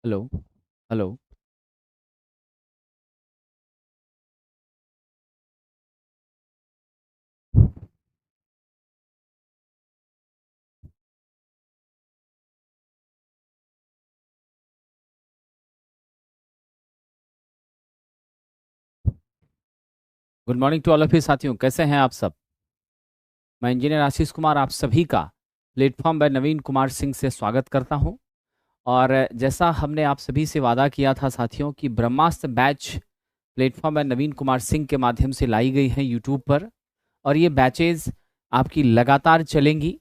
Hello, hello. Good morning to all of you साथियों, कैसे हैं आप सब? मैं इंजीनियर आशीष कुमार आप सभी का प्लेटफॉर्म बाय नवीन कुमार सिंह से स्वागत करता हूं। और जैसा हमने आप सभी से वादा किया था साथियों कि ब्रह्मास्त्र batch platform by Naveen Kumar Singh के माध्यम से लाई गई है यूट्यूब पर। और ये बैचेज आपकी लगातार चलेंगी।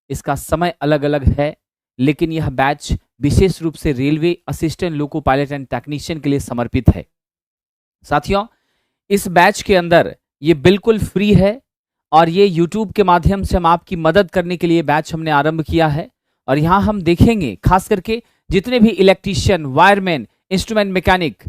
इसका समय अलग अलग है, लेकिन यह बैच विशेष रूप से railway assistant loco pilot and technician के लिए समर्पित है। साथियों, इस बैच के अंदर ये बिल्कुल फ्री है और ये YouTube के माध्यम से हम आपकी मदद करने के लिए बैच हमने आरंभ किया है। और यहाँ हम देखेंगे खास करके जितने भी इलेक्ट्रीशियन, वायरमैन, इंस्ट्रूमेंट मैकेनिक,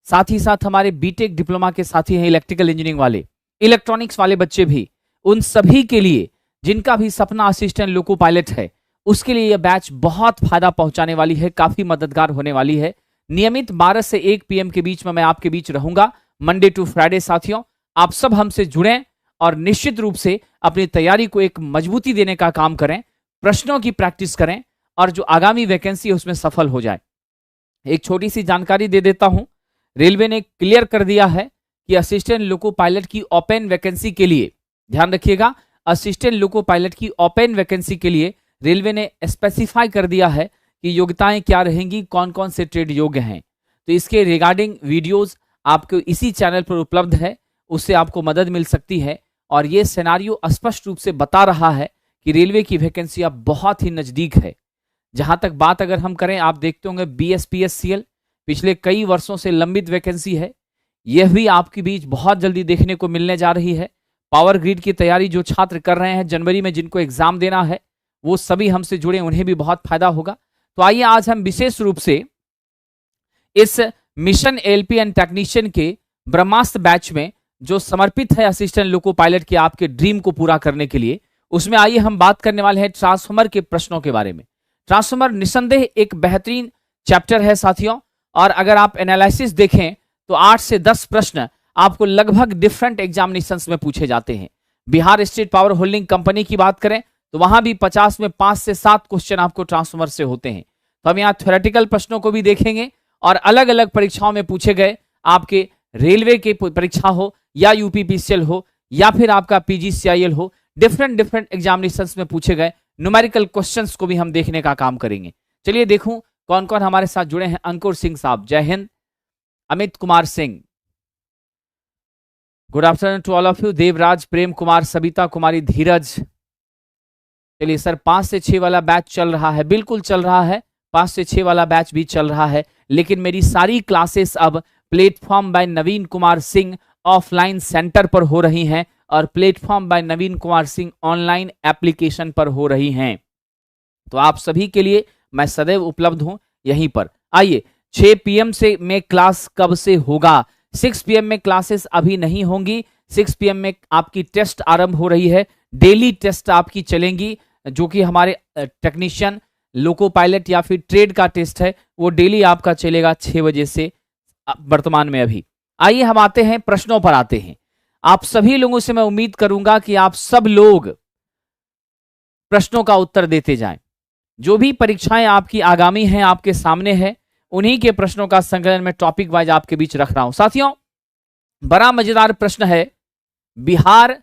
साथ ही साथ हमारे बीटेक डिप्लोमा के साथी हैं इलेक्ट्रिकल इंजीनियरिंग वाले, इलेक्ट्रॉनिक्स वाले बच्चे भी, उन सभी के लिए जिनका भी सपना असिस्टेंट लोको पायलट है, उसके लिए यह बैच बहुत फायदा पहुंचाने वाली है, काफी मददगार होने वाली है। नियमित 12 से 1 PM के बीच में मैं आपके बीच रहूंगा, मंडे टू फ्राइडे। साथियों, आप सब हमसे जुड़ें और निश्चित रूप से अपनी तैयारी को एक मजबूती देने का काम करें, प्रश्नों की प्रैक्टिस करें और जो आगामी वैकेंसी है उसमें सफल हो जाए। एक छोटी सी जानकारी दे देता हूं, रेलवे ने क्लियर कर दिया है कि असिस्टेंट लोको पायलट की ओपन वैकेंसी के लिए, ध्यान रखिएगा, असिस्टेंट लोको पायलट की ओपन वैकेंसी के लिए रेलवे ने स्पेसिफाई कर दिया है कि योग्यताएं क्या रहेंगी, कौन कौन से ट्रेड योग्य हैं। तो इसके रिगार्डिंग वीडियोस आपको इसी चैनल पर उपलब्ध है, उससे आपको मदद मिल सकती है। और ये सिनेरियो स्पष्ट रूप से बता रहा है कि रेलवे की वैकेंसी अब बहुत ही नजदीक है। जहां तक बात अगर हम करें, आप देखते होंगे BSPSCL पिछले कई वर्षों से लंबित वैकेंसी है, यह भी आपके बीच बहुत जल्दी देखने को मिलने जा रही है। पावर ग्रिड की तैयारी जो छात्र कर रहे हैं जनवरी में, जिनको एग्जाम देना है, वो सभी हमसे जुड़े, उन्हें भी बहुत फायदा होगा। तो आइए आज हम विशेष रूप से इस मिशन LP एंड टेक्नीशियन के ब्रह्मास्त्र बैच में जो समर्पित है असिस्टेंट लोको पायलट के आपके ड्रीम को पूरा करने के लिए, उसमें आइए हम बात करने वाले हैं ट्रांसफॉर्मर के प्रश्नों के बारे में। ट्रांसफॉर्मर निसंदेह एक बेहतरीन चैप्टर है साथियों, और अगर आप एनालिसिस देखें तो 8 से 10 प्रश्न आपको लगभग डिफरेंट एग्जामिनेशंस में पूछे जाते हैं। Bihar state power holding company की बात करें तो वहां भी 50 में 5 से 7 क्वेश्चन आपको ट्रांसफॉर्मर से होते हैं। तो हम यहाँ थ्योरेटिकल प्रश्नों को भी देखेंगे और अलग अलग परीक्षाओं में पूछे गए, आपके रेलवे के परीक्षा हो या UPPCL हो या फिर आपका PGCIL हो, डिफरेंट एग्जामिनेशंस में पूछे गए न्यूमेरिकल क्वेश्चंस को भी हम देखने का काम करेंगे। चलिए देखूं कौन कौन हमारे साथ जुड़े हैं। अंकुर Singh sahab, Jai Hind. Amit Kumar Singh, good afternoon to all of you. Devraj, Prem Kumar, Sabita Kumari, Dheeraj. चलिए सर, 5 से 6 वाला बैच चल रहा है, बिल्कुल चल रहा है, 5 से 6 वाला बैच भी चल रहा है, लेकिन मेरी सारी क्लासेस अब platform by Naveen Kumar Singh offline centre पर हो रही हैं और platform by Naveen Kumar Singh online application पर हो रही हैं। तो आप सभी के लिए मैं सदैव उपलब्ध हूं यहीं पर। आइए, 6 PM से में क्लास कब से होगा? 6 PM में क्लासेस अभी नहीं होंगी। 6 PM में आपकी टेस्ट आरंभ हो रही है, डेली टेस्ट आपकी चलेंगी, जो कि हमारे टेक्नीशियन, लोको पायलट या फिर ट्रेड का टेस्ट है, वो डेली आपका चलेगा 6 बजे से वर्तमान में अभी। आइए हम आते हैं, प्रश्नों पर आते हैं। आप सभी लोगों से मैं उम्मीद करूंगा कि आप सब लोग प्रश्नों का उत्तर देते जाएं। जो भी परीक्षाएं आपकी आगामी हैं, आपके सामने है, उन्हीं के प्रश्नों का संकलन में टॉपिक वाइज आपके बीच रख रहा हूं। साथियों, बड़ा मजेदार प्रश्न है। Bihar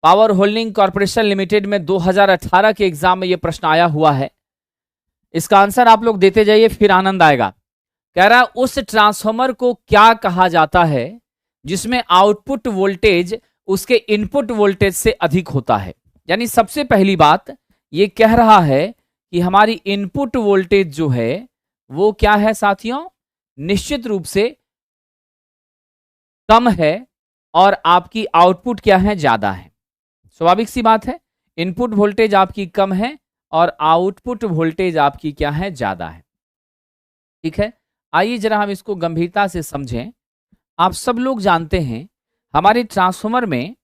power holding corporation limited में 2018 के एग्जाम में यह प्रश्न आया हुआ है। इसका आंसर आप लोग देते जाइए, फिर आनंद आएगा। कह रहा है, उस ट्रांसफॉर्मर को क्या कहा जाता है जिसमें आउटपुट वोल्टेज उसके इनपुट वोल्टेज से अधिक होता है? यानी सबसे पहली बात ये कह रहा है कि हमारी इनपुट वोल्टेज जो है वो क्या है साथियों? निश्चित रूप से कम है और आपकी आउटपुट क्या है? ज्यादा है। स्वाभाविक सी बात है, इनपुट वोल्टेज आपकी कम है और आउटपुट वोल्टेज आपकी क्या है? ज्यादा है। ठीक है, आइए जरा हम इसको गंभीरता से समझें। आप सब लोग जानते हैं हमारे ट्रांसफॉर्मर में,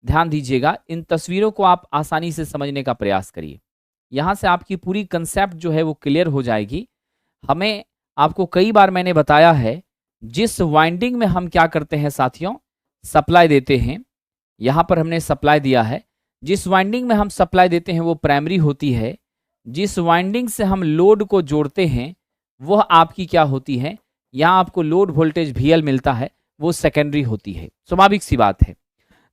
ध्यान दीजिएगा, इन तस्वीरों को आप आसानी से समझने का प्रयास करिए। यहां से आपकी पूरी कंसेप्ट जो है वो क्लियर हो जाएगी। हमें आपको कई बार मैंने बताया है, जिस वाइंडिंग में हम क्या करते हैं साथियों, सप्लाई देते हैं, यहां पर हमने सप्लाई दिया है, जिस वाइंडिंग में हम सप्लाई देते हैं वो प्राइमरी होती है, जिस वाइंडिंग से हम लोड को जोड़ते हैं वह आपकी क्या होती है, यहां आपको लोड वोल्टेज VL मिलता है, वो सेकेंडरी होती है। स्वाभाविक सी बात है।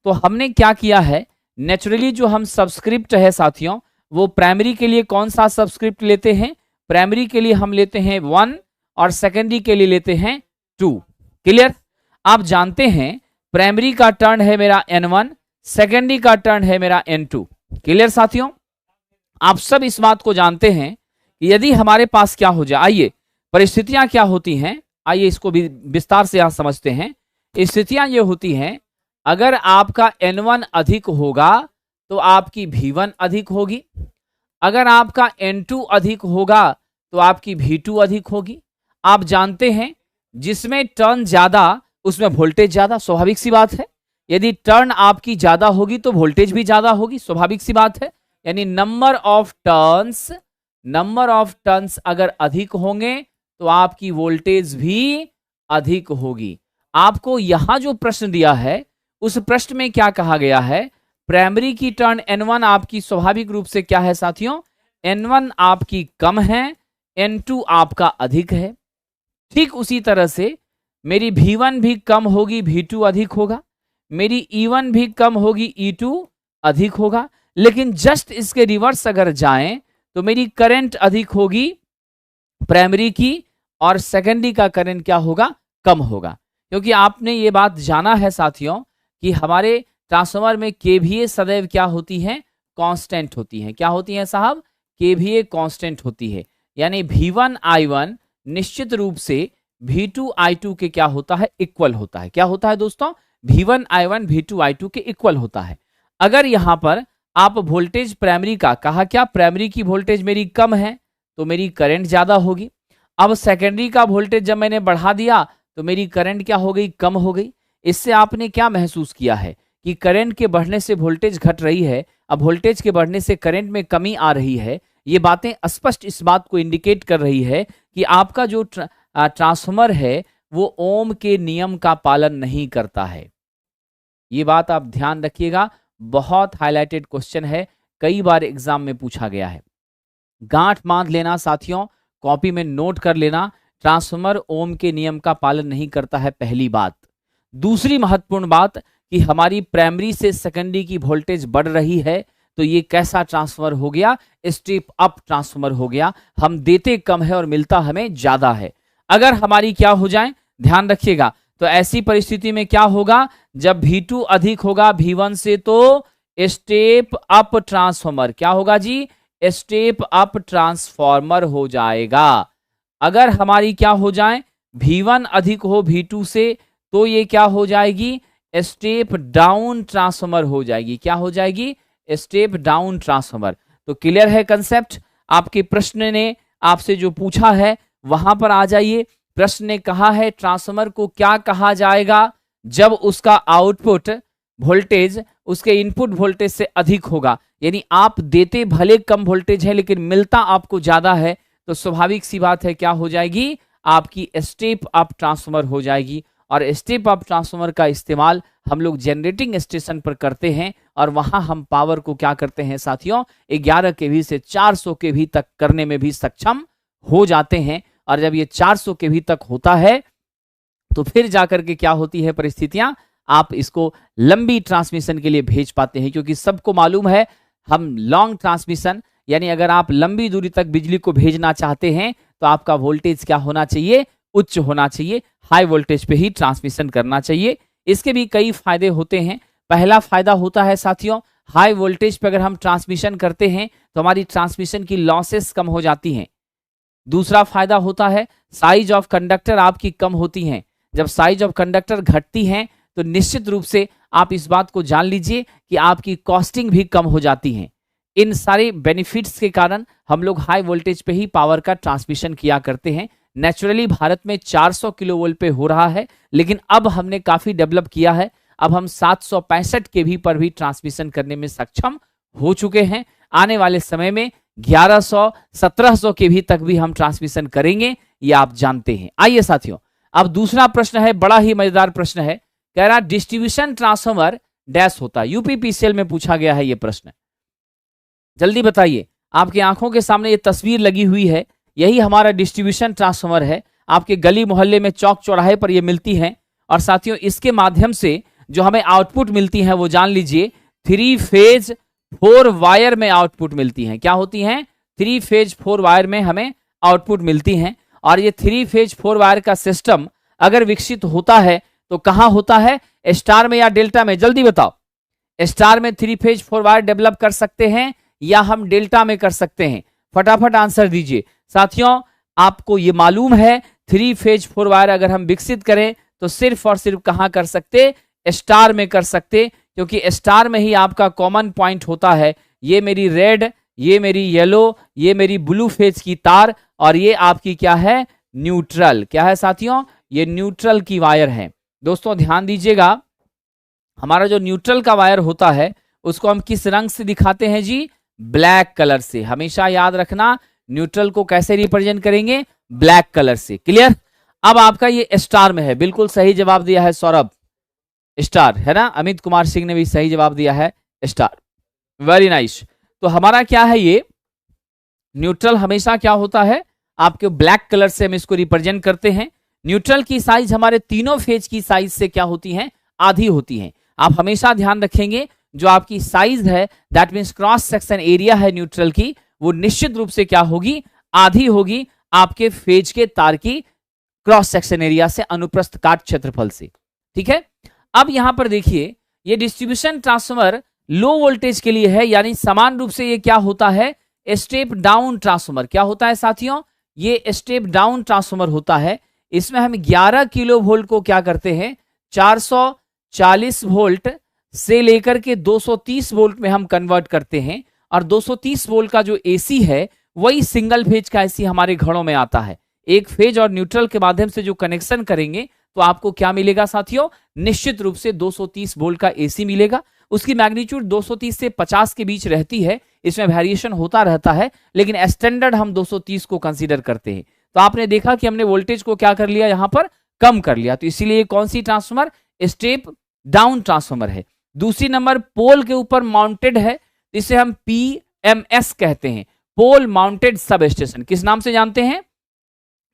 तो हमने क्या किया है, नेचुरली जो हम सबस्क्रिप्ट है साथियों, वो प्राइमरी के लिए कौन सा सबस्क्रिप्ट लेते हैं, प्राइमरी के लिए हम लेते हैं 1 और सेकेंडरी के लिए लेते हैं 2। क्लियर? आप जानते हैं प्राइमरी का टर्न है मेरा N1, सेकेंडरी का टर्न है मेरा N2। क्लियर साथियों? आप सब इस बात को जानते हैं कि यदि हमारे पास क्या हो जाए, आइए परिस्थितियां क्या होती हैं, आइए इसको भी विस्तार से यहां समझते हैं। स्थितियां ये होती हैं, अगर आपका N1 अधिक होगा तो आपकी V1 अधिक होगी, अगर आपका N2 अधिक होगा तो आपकी V2 अधिक होगी। आप जानते हैं जिसमें टर्न ज्यादा उसमें वोल्टेज ज्यादा, स्वाभाविक सी बात है। यदि टर्न आपकी ज्यादा होगी तो वोल्टेज भी ज्यादा होगी, स्वाभाविक सी बात है। यानी नंबर ऑफ टर्न्स अगर अधिक होंगे तो आपकी वोल्टेज भी अधिक होगी। आपको यहां जो प्रश्न दिया है उस प्रश्न में क्या कहा गया है, प्राइमरी की टर्न N1 आपकी स्वाभाविक रूप से क्या है साथियों, N1 आपकी कम है, N2 आपका अधिक है। ठीक उसी तरह से मेरी V1 भी कम होगी, V2 अधिक होगा, मेरी E1 भी कम होगी, E2 अधिक होगा। लेकिन जस्ट इसके रिवर्स अगर जाएं तो मेरी करंट अधिक होगी प्राइमरी की और सेकेंडरी का करंट क्या होगा, कम होगा। क्योंकि आपने ये बात जाना है साथियों कि हमारे ट्रांसफार्मर में KVA सदैव क्या होती है, कांस्टेंट होती है। क्या होती है साहब, KVA कांस्टेंट होती है। यानी V1 I1 निश्चित रूप से V2 I2 के क्या होता है, इक्वल होता है। क्या होता है दोस्तों, V1 I1 V2 I2 के इक्वल होता है। अगर यहां पर आप वोल्टेज प्राइमरी का कहा, क्या प्राइमरी की वोल्टेज मेरी कम है तो मेरी करंट ज्यादा होगी। अब सेकेंडरी का वोल्टेज जब मैंने बढ़ा दिया तो मेरी करंट क्या हो गई, कम हो गई। इससे आपने क्या महसूस किया है कि करंट के बढ़ने से वोल्टेज घट रही है, अब वोल्टेज के बढ़ने से करंट में कमी आ रही है। ये बातें स्पष्ट इस बात को इंडिकेट कर रही है कि आपका जो ट्रांसफार्मर है वो ओम के नियम का पालन नहीं करता है। ये बात आप ध्यान रखिएगा, बहुत हाईलाइटेड क्वेश्चन है, कई बार एग्जाम में पूछा गया है। गांठ बांध लेना साथियों, कॉपी में नोट कर लेना, ट्रांसफार्मर ओम के नियम का पालन नहीं करता है, पहली बात। दूसरी महत्वपूर्ण बात कि हमारी प्राइमरी से सेकेंडरी की वोल्टेज बढ़ रही है तो ये कैसा ट्रांसफार्मर हो गया, स्टेप अप ट्रांसफार्मर हो गया। हम देते कम है और मिलता हमें ज्यादा है। अगर हमारी क्या हो जाए, ध्यान रखिएगा, तो ऐसी परिस्थिति में क्या होगा, जब V2 अधिक होगा V1 से तो स्टेप अप ट्रांसफार्मर क्या होगा जी, स्टेप अप ट्रांसफार्मर हो जाएगा। अगर हमारी क्या हो जाए, V1 अधिक हो V2 से तो ये क्या हो जाएगी, स्टेप डाउन ट्रांसफार्मर हो जाएगी। क्या हो जाएगी, स्टेप डाउन ट्रांसफार्मर। तो क्लियर है कंसेप्ट। आपके प्रश्न ने आपसे जो पूछा है वहां पर आ जाइए। प्रश्न ने कहा है ट्रांसफार्मर को क्या कहा जाएगा, जब उसका आउटपुट वोल्टेज उसके इनपुट वोल्टेज से अधिक होगा। यानी आप देते भले कम वोल्टेज है लेकिन मिलता आपको ज्यादा है, तो स्वाभाविक सी बात है क्या हो जाएगी, आपकी स्टेप अप ट्रांसफार्मर हो जाएगी। और स्टेप अप ट्रांसफार्मर का इस्तेमाल हम लोग जनरेटिंग स्टेशन पर करते हैं और वहां हम पावर को क्या करते हैं साथियों, 11 kV से 400 kV तक करने में भी सक्षम हो जाते हैं। और जब ये 400 kV तक होता है तो फिर जाकर के क्या होती है परिस्थितियां, आप इसको लंबी ट्रांसमिशन के लिए भेज पाते हैं। क्योंकि सबको मालूम है हम लॉन्ग ट्रांसमिशन, यानी अगर आप लंबी दूरी तक बिजली को भेजना चाहते हैं तो आपका वोल्टेज क्या होना चाहिए, उच्च होना चाहिए, हाई वोल्टेज पे ही ट्रांसमिशन करना चाहिए। इसके भी कई फायदे होते हैं। पहला फायदा होता है साथियों, हाई वोल्टेज पे अगर हम ट्रांसमिशन करते हैं तो हमारी ट्रांसमिशन की लॉसेस कम हो जाती हैं। दूसरा फायदा होता है साइज ऑफ कंडक्टर आपकी कम होती हैं। जब साइज ऑफ कंडक्टर घटती हैं तो निश्चित रूप से आप इस बात को जान लीजिए कि आपकी कॉस्टिंग भी कम हो जाती है। इन सारे बेनिफिट्स के कारण हम लोग हाई वोल्टेज पे ही पावर का ट्रांसमिशन किया करते हैं। नेचुरली भारत में 400 किलोवोल्ट पे हो रहा है, लेकिन अब हमने काफी डेवलप किया है। अब हम 765 kV पर भी ट्रांसमिशन करने में सक्षम हो चुके हैं। आने वाले समय में 1100 1700 kV तक भी हम ट्रांसमिशन करेंगे। ये आप जानते हैं। आइए साथियों, अब दूसरा प्रश्न है, बड़ा ही मजेदार प्रश्न है। कह रहा डिस्ट्रीब्यूशन ट्रांसफार्मर डैश होता है। यूपीपीसीएल में पूछा गया है ये प्रश्न। जल्दी बताइए, आपकी आंखों के सामने ये तस्वीर लगी हुई है, यही हमारा डिस्ट्रीब्यूशन ट्रांसफार्मर है। आपके गली मोहल्ले में चौक चौराहे पर ये मिलती है। और साथियों, इसके माध्यम से जो हमें आउटपुट मिलती है वो जान लीजिए, 3 फेज 4 वायर में आउटपुट मिलती हैं। क्या होती हैं? 3 फेज 4 वायर में हमें आउटपुट मिलती हैं। और ये 3 फेज 4 वायर का सिस्टम अगर विकसित होता है तो कहां होता है? स्टार में या डेल्टा में? जल्दी बताओ। स्टार में 3 फेज 4 वायर डेवलप कर सकते हैं या हम डेल्टा में कर सकते हैं? फटाफट आंसर दीजिए। साथियों, आपको ये मालूम है 3 फेज 4 वायर अगर हम विकसित करें तो सिर्फ और सिर्फ कहां कर सकते? स्टार में कर सकते, क्योंकि स्टार में ही आपका कॉमन पॉइंट होता है। ये मेरी रेड, ये मेरी येलो, ये मेरी ब्लू फेज की तार, और ये आपकी क्या है? न्यूट्रल। क्या है साथियों? ये न्यूट्रल की वायर है। दोस्तों ध्यान दीजिएगा, हमारा जो न्यूट्रल का वायर होता है उसको हम किस रंग से दिखाते हैं जी? ब्लैक कलर से। हमेशा याद रखना, न्यूट्रल को कैसे रिप्रेजेंट करेंगे? ब्लैक कलर से। क्लियर? अब आपका ये स्टार में है। बिल्कुल सही जवाब दिया है सौरभ, स्टार है ना। अमित कुमार सिंह ने भी सही जवाब दिया है, स्टार। Very nice. तो हमारा क्या है, ये न्यूट्रल हमेशा क्या होता है? आपके ब्लैक कलर से हम इसको रिप्रेजेंट करते हैं। न्यूट्रल की साइज हमारे तीनों फेज की साइज से क्या होती है? आधी होती है। आप हमेशा ध्यान रखेंगे, जो आपकी साइज है, that means cross section area है न्यूट्रल की, वो निश्चित रूप से क्या होगी? आधी होगी आपके फेज के तार की क्रॉस सेक्शन एरिया से, अनुप्रस्थ काट क्षेत्रफल से। ठीक है। अब यहां पर देखिए, ये डिस्ट्रीब्यूशन ट्रांसफार्मर लो वोल्टेज के लिए है, यानी समान रूप से ये क्या होता है? Step down transformer. क्या होता है साथियों? ये स्टेप डाउन ट्रांसफार्मर होता है। इसमें हम 11 किलो वोल्ट को क्या करते हैं? 440 वोल्ट से लेकर के 230 वोल्ट में हम कन्वर्ट करते हैं। और 230 वोल्ट का जो एसी है वही सिंगल फेज का एसी हमारे घरों में आता है। एक फेज और न्यूट्रल के माध्यम से जो कनेक्शन करेंगे तो आपको क्या मिलेगा साथियों? निश्चित रूप से 230 वोल्ट का एसी मिलेगा। उसकी मैग्नीट्यूड 230 से 50 के बीच रहती है, इसमें वेरिएशन होता रहता है, लेकिन स्टैंडर्ड हम 230 को कंसीडर करते हैं। तो आपने देखा कि हमने वोल्टेज को क्या कर लिया? यहां पर कम कर लिया। तो इसीलिए कौन सी ट्रांसफार्मर? स्टेप डाउन ट्रांसफार्मर है। दूसरी नंबर पोल के ऊपर माउंटेड है, इसे हम पीएमएस कहते हैं, पोल माउंटेड सब स्टेशन। किस नाम से जानते हैं?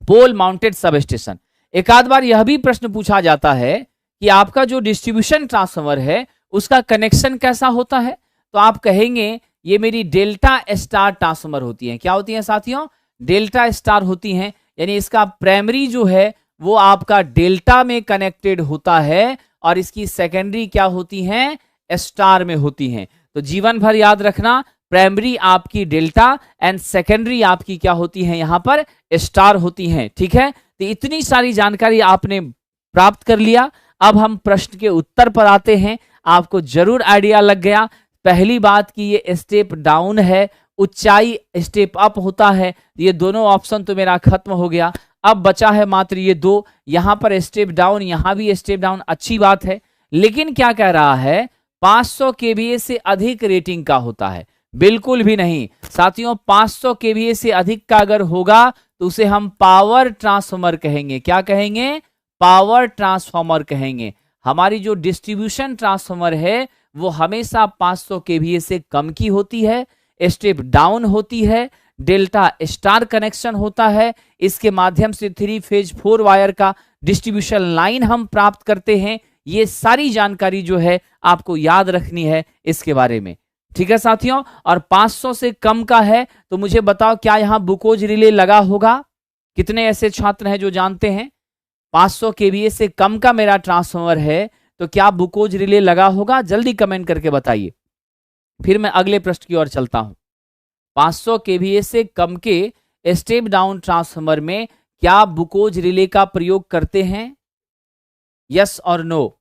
पोल माउंटेड सब स्टेशन। एक आध बार यह भी प्रश्न पूछा जाता है कि आपका जो डिस्ट्रीब्यूशन ट्रांसफार्मर है उसका कनेक्शन कैसा होता है? तो आप कहेंगे ये मेरी डेल्टा स्टार ट्रांसफार्मर होती है। क्या होती है साथियों? डेल्टा स्टार होती हैं, यानी इसका प्राइमरी जो है वो आपका डेल्टा में कनेक्टेड होता है और इसकी सेकेंडरी क्या होती हैं? स्टार में होती हैं। तो जीवन भर याद रखना, प्राइमरी आपकी डेल्टा एंड सेकेंडरी आपकी क्या होती है? यहां पर स्टार होती हैं। ठीक है। तो इतनी सारी जानकारी आपने प्राप्त कर लिया। अब हम प्रश्न के उत्तर पर आते हैं। आपको जरूर आइडिया लग गया। पहली बात कि ये स्टेप डाउन है, ऊंचाई स्टेप अप होता है। ये दोनों ऑप्शन तो मेरा खत्म हो गया। अब बचा है मात्र ये दो, यहां पर स्टेप डाउन, यहां भी स्टेप डाउन। अच्छी बात है, लेकिन क्या कह रहा है? 500 केवीए से अधिक रेटिंग का होता है। बिल्कुल भी नहीं साथियों, 500 केवीए से अधिक का अगर होगा तो उसे हम पावर ट्रांसफार्मर कहेंगे। क्या कहेंगे? पावर ट्रांसफार्मर कहेंगे। हमारी जो डिस्ट्रीब्यूशन ट्रांसफार्मर है वो हमेशा 500 केवीए से कम की होती है, स्टेप डाउन होती है, डेल्टा स्टार कनेक्शन होता है। इसके माध्यम से 3 फेज 4 वायर का डिस्ट्रीब्यूशन लाइन हम प्राप्त करते हैं। ये सारी जानकारी जो है आपको याद रखनी है इसके बारे में। ठीक है साथियों। और 500 से कम का है तो मुझे बताओ, क्या यहां बुकोज रिले लगा होगा? कितने ऐसे छात्र हैं जो जानते हैं 500 केवीए से कम का मेरा ट्रांसफार्मर है तो क्या बुकोज रिले लगा होगा? जल्दी कमेंट करके बताइए, फिर मैं अगले प्रश्न की ओर चलता हूं। 500 केवीए से कम के स्टेप डाउन ट्रांसफार्मर में क्या बुकोज रिले का प्रयोग करते हैं? यस और नो?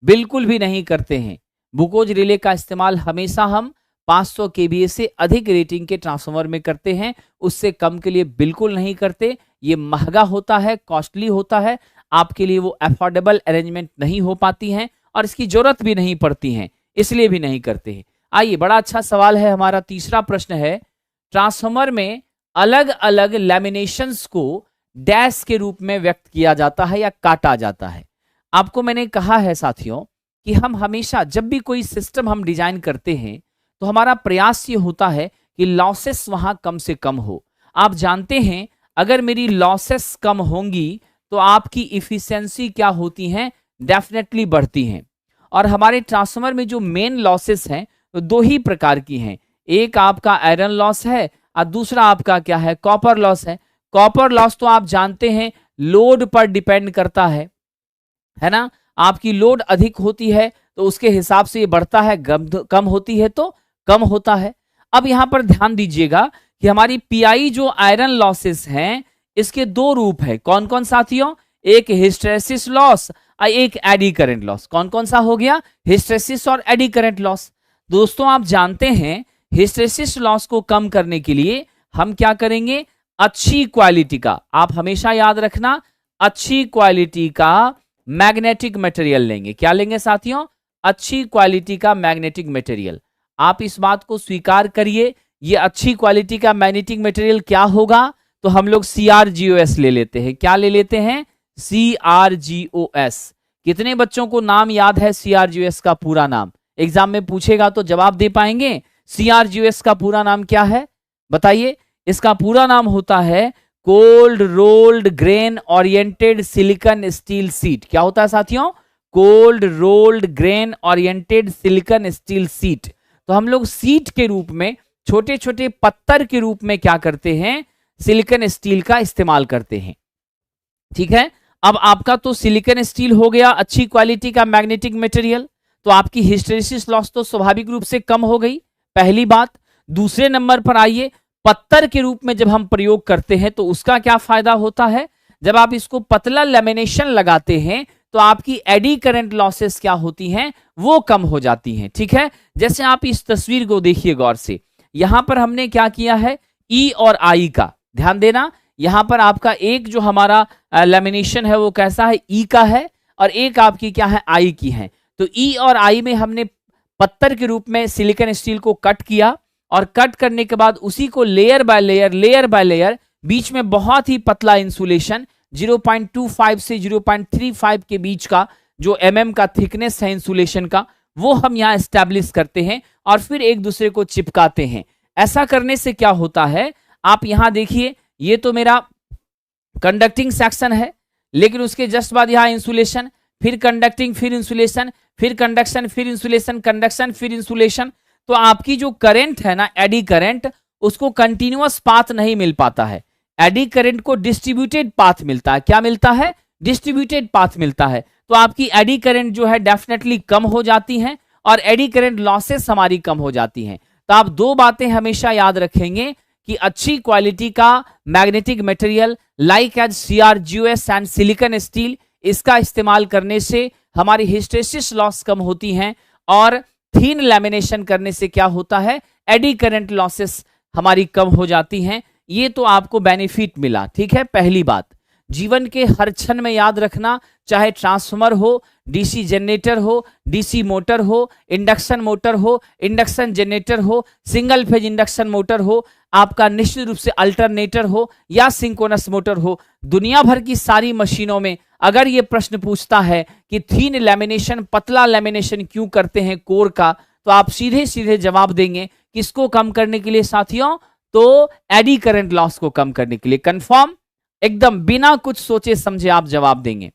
बिल्कुल भी नहीं करते हैं। बुकोज रिले का इस्तेमाल हमेशा हम 500 केवीए से अधिक रेटिंग के ट्रांसफार्मर में करते हैं, उससे कम के लिए बिल्कुल नहीं करते। ये महंगा होता है, कॉस्टली होता है, आपके लिए वो अफोर्डेबल अरेंजमेंट नहीं हो पाती हैं और इसकी जरूरत भी नहीं पड़ती है, इसलिए भी नहीं करते हैं। आइए, बड़ा अच्छा सवाल है हमारा। तीसरा प्रश्न है, ट्रांसफार्मर में अलग अलग लैमिनेशंस को डैश के रूप में व्यक्त किया जाता है या काटा जाता है। आपको मैंने कहा है साथियों कि हम हमेशा जब भी कोई सिस्टम हम डिजाइन करते हैं तो हमारा प्रयास ये होता है कि लॉसेस वहां कम से कम हो। आप जानते हैं अगर मेरी लॉसेस कम होंगी तो आपकी इफिशिएंसी क्या होती हैं, डेफिनेटली बढ़ती हैं। और हमारे ट्रांसफार्मर में जो मेन लॉसेस हैं तो दो ही प्रकार की हैं, एक आपका आयरन लॉस है और दूसरा आपका क्या है, कॉपर लॉस है। कॉपर लॉस तो आप जानते हैं लोड पर डिपेंड करता है ना। आपकी लोड अधिक होती है तो उसके हिसाब से ये बढ़ता है, कम होती है तो कम होता है। अब यहां पर ध्यान दीजिएगा कि हमारी पीआई जो आयरन लॉसेस हैं इसके दो रूप है। कौन कौन साथियों, एक हिस्टेरेसिस लॉस और एक एडी करंट लॉस। कौन कौन सा हो गया, हिस्टेरेसिस और एडी करंट लॉस। दोस्तों आप जानते हैं हिस्टेरेसिस लॉस को कम करने के लिए हम क्या करेंगे, अच्छी क्वालिटी का, आप हमेशा याद रखना, अच्छी क्वालिटी का मैग्नेटिक मटेरियल लेंगे। क्या लेंगे साथियों, अच्छी क्वालिटी का मैग्नेटिक मटेरियल। आप इस बात को स्वीकार करिए, ये अच्छी क्वालिटी का मैग्नेटिक मटेरियल क्या होगा, तो हम लोग CrGOS ले लेते हैं। क्या ले लेते हैं, CrGOS। कितने बच्चों को नाम याद है CrGOS का पूरा नाम, एग्जाम में पूछेगा तो जवाब दे पाएंगे। CrGOS का पूरा नाम क्या है बताइए, इसका पूरा नाम होता है cold rolled grain oriented silicon steel seat. क्या होता है साथियों, cold rolled grain oriented silicon steel seat. तो हम लोग सीट के रूप में, छोटे छोटे पत्थर के रूप में क्या करते हैं, सिलिकॉन स्टील का इस्तेमाल करते हैं। ठीक है, अब आपका तो सिलिकॉन स्टील हो गया, अच्छी क्वालिटी का मैग्नेटिक मटेरियल, तो आपकी हिस्टेरेसिस लॉस तो स्वाभाविक रूप से कम हो गई, पहली बात। दूसरे नंबर पर आइए, पत्थर के रूप में जब हम प्रयोग करते हैं तो उसका क्या फायदा होता है, जब आप इसको पतला लेमिनेशन लगाते हैं तो आपकी एडी करंट लॉसेस क्या होती हैं, वो कम हो जाती हैं। ठीक है, जैसे आप इस तस्वीर को देखिए गौर से, यहां पर हमने क्या किया है, ई और आई का ध्यान देना। यहां पर आपका एक जो हमारा लेमिनेशन है वो कैसा है, ई का है, और एक आपकी क्या है, आई की है। तो ई और आई में हमने पत्थर के रूप में सिलिकॉन स्टील को कट किया, और कट करने के बाद उसी को लेयर बाय लेयर बीच में बहुत ही पतला इंसुलेशन 0.25 से 0.35 के बीच का जो का थिकनेस है इंसुलेशन का, वो हम यहां एस्टैब्लिश करते हैं और फिर एक दूसरे को चिपकाते हैं। ऐसा करने से क्या होता है, आप यहां देखिए, ये तो मेरा कंडक्टिंग सेक्शन है, लेकिन उसके जस्ट बाद यहां इंसुलेशन, फिर कंडक्टिंग, फिर इंसुलेशन, फिर कंडक्शन, फिर इंसुलेशन, कंडक्शन, फिर इंसुलेशन। तो आपकी जो करंट है ना, एडी करंट, उसको कंटिन्यूअस पाथ नहीं मिल पाता है, एडी करंट को डिस्ट्रीब्यूटेड पाथ मिलता है। क्या मिलता है, डिस्ट्रीब्यूटेड पाथ मिलता है। तो आपकी एडी करंट जो है डेफिनेटली कम हो जाती हैं और एडी करंट लॉसेस हमारी कम हो जाती हैं। तो आप दो बातें हमेशा याद रखेंगे कि अच्छी क्वालिटी का magnetic material like as CrGOS and silicon steel, इसका इस्तेमाल करने से हमारी हिस्टेरेसिस लॉस कम होती हैं, और थीन लैमिनेशन करने से क्या होता है, एडी करंट लॉसेस हमारी कम हो जाती हैं। ये तो आपको बेनिफिट मिला। ठीक है, पहली बात। जीवन के हर क्षण में याद रखना, चाहे ट्रांसफार्मर हो, डीसी जनरेटर हो, डीसी मोटर हो, इंडक्शन मोटर हो, इंडक्शन जनरेटर हो, सिंगल फेज इंडक्शन मोटर हो, आपका निश्चित रूप से अल्टरनेटर हो या सिंक्रोनस मोटर हो, दुनिया भर की सारी मशीनों में अगर ये प्रश्न पूछता है कि थीन लैमिनेशन, पतला लैमिनेशन क्यों करते हैं कोर का, तो आप सीधे सीधे जवाब देंगे किसको कम करने के लिए साथियों, तो एडी करंट लॉस को कम करने के लिए। कंफर्म, एकदम बिना कुछ सोचे समझे आप जवाब देंगे।